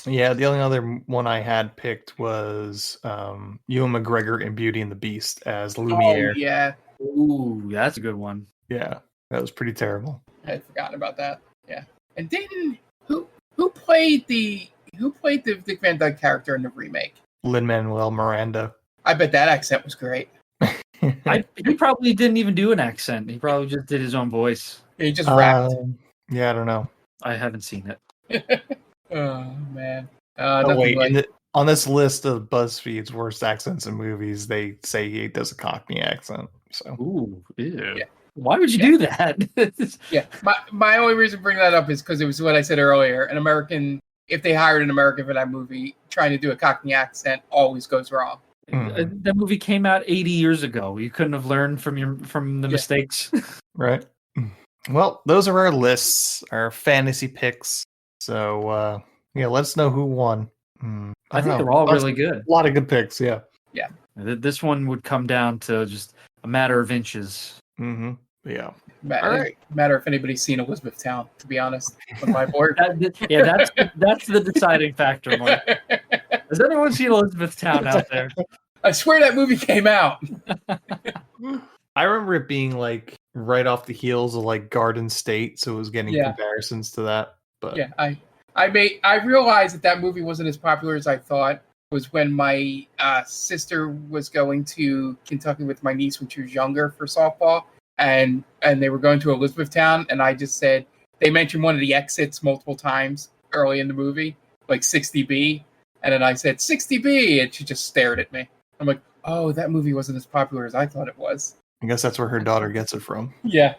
Yeah, the only other one I had picked was Ewan McGregor in Beauty and the Beast as Lumiere. Oh, yeah. Ooh, that's a good one. Yeah, that was pretty terrible. I had forgotten about that. Yeah, and didn't who played the Dick Van Dyke character in the remake? Lin-Manuel Miranda. I bet that accent was great. He probably didn't even do an accent. He probably just did his own voice. He just rapped. Yeah, I don't know. I haven't seen it. Oh man. Wait, on this list of BuzzFeed's worst accents in movies, they say he does a Cockney accent. So, ooh, ew. Yeah. Why would you do that? Yeah, my only reason for bringing that up is because it was what I said earlier. If they hired an American for that movie, trying to do a Cockney accent always goes wrong. That movie came out 80 years ago. You couldn't have learned from the mistakes. Right. Well, those are our lists, our fantasy picks. So, let us know who won. I think they're all really good. A lot of good picks, yeah. Yeah. This one would come down to just a matter of inches. Mm-hmm. Yeah. Matter if anybody's seen Elizabethtown, to be honest, on my board. That's the deciding factor, Mike. Has anyone seen Elizabethtown out there? I swear that movie came out. I remember it being like right off the heels of like Garden State, so it was getting comparisons to that. But yeah, I realized that movie wasn't as popular as I thought. Was when my sister was going to Kentucky with my niece when she was younger for softball, and they were going to Elizabethtown, and I just said they mentioned one of the exits multiple times early in the movie, like 60B, and then I said 60B, and she just stared at me. I'm like, oh, that movie wasn't as popular as I thought it was. I guess that's where her daughter gets it from. Yeah.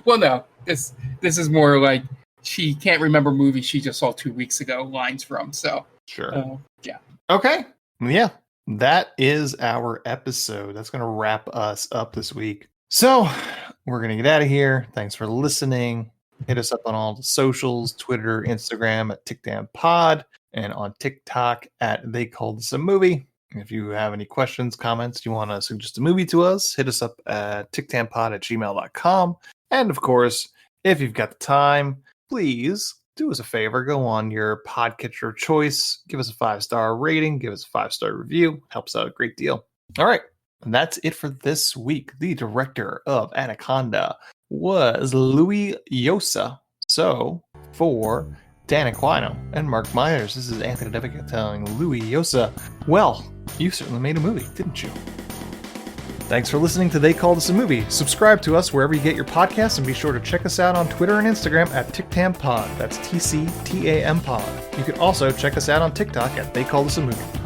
Well, no, this is more like she can't remember movies she just saw 2 weeks ago lines from. So sure. Yeah. Okay. Yeah. That is our episode. That's going to wrap us up this week. So we're going to get out of here. Thanks for listening. Hit us up on all the socials, Twitter, Instagram at TickDownPod, and on TikTok at They Called This a Movie. If you have any questions, comments, you want to suggest a movie to us, hit us up at tickdownpod@gmail.com. And of course, if you've got the time, please do us a favor. Go on your podcatcher of choice. Give us a 5-star rating. Give us a 5-star review. Helps out a great deal. All right. And that's it for this week. The director of Anaconda was Louis Yosa. So, for Dan Aquino and Mark Myers, this is Anthony Devica telling Louis Yosa, well, you certainly made a movie, didn't you? Thanks for listening to They Called Us a Movie. Subscribe to us wherever you get your podcasts, and be sure to check us out on Twitter and Instagram at TicTamPod. That's TCTAM Pod. You can also check us out on TikTok at They Called Us a Movie.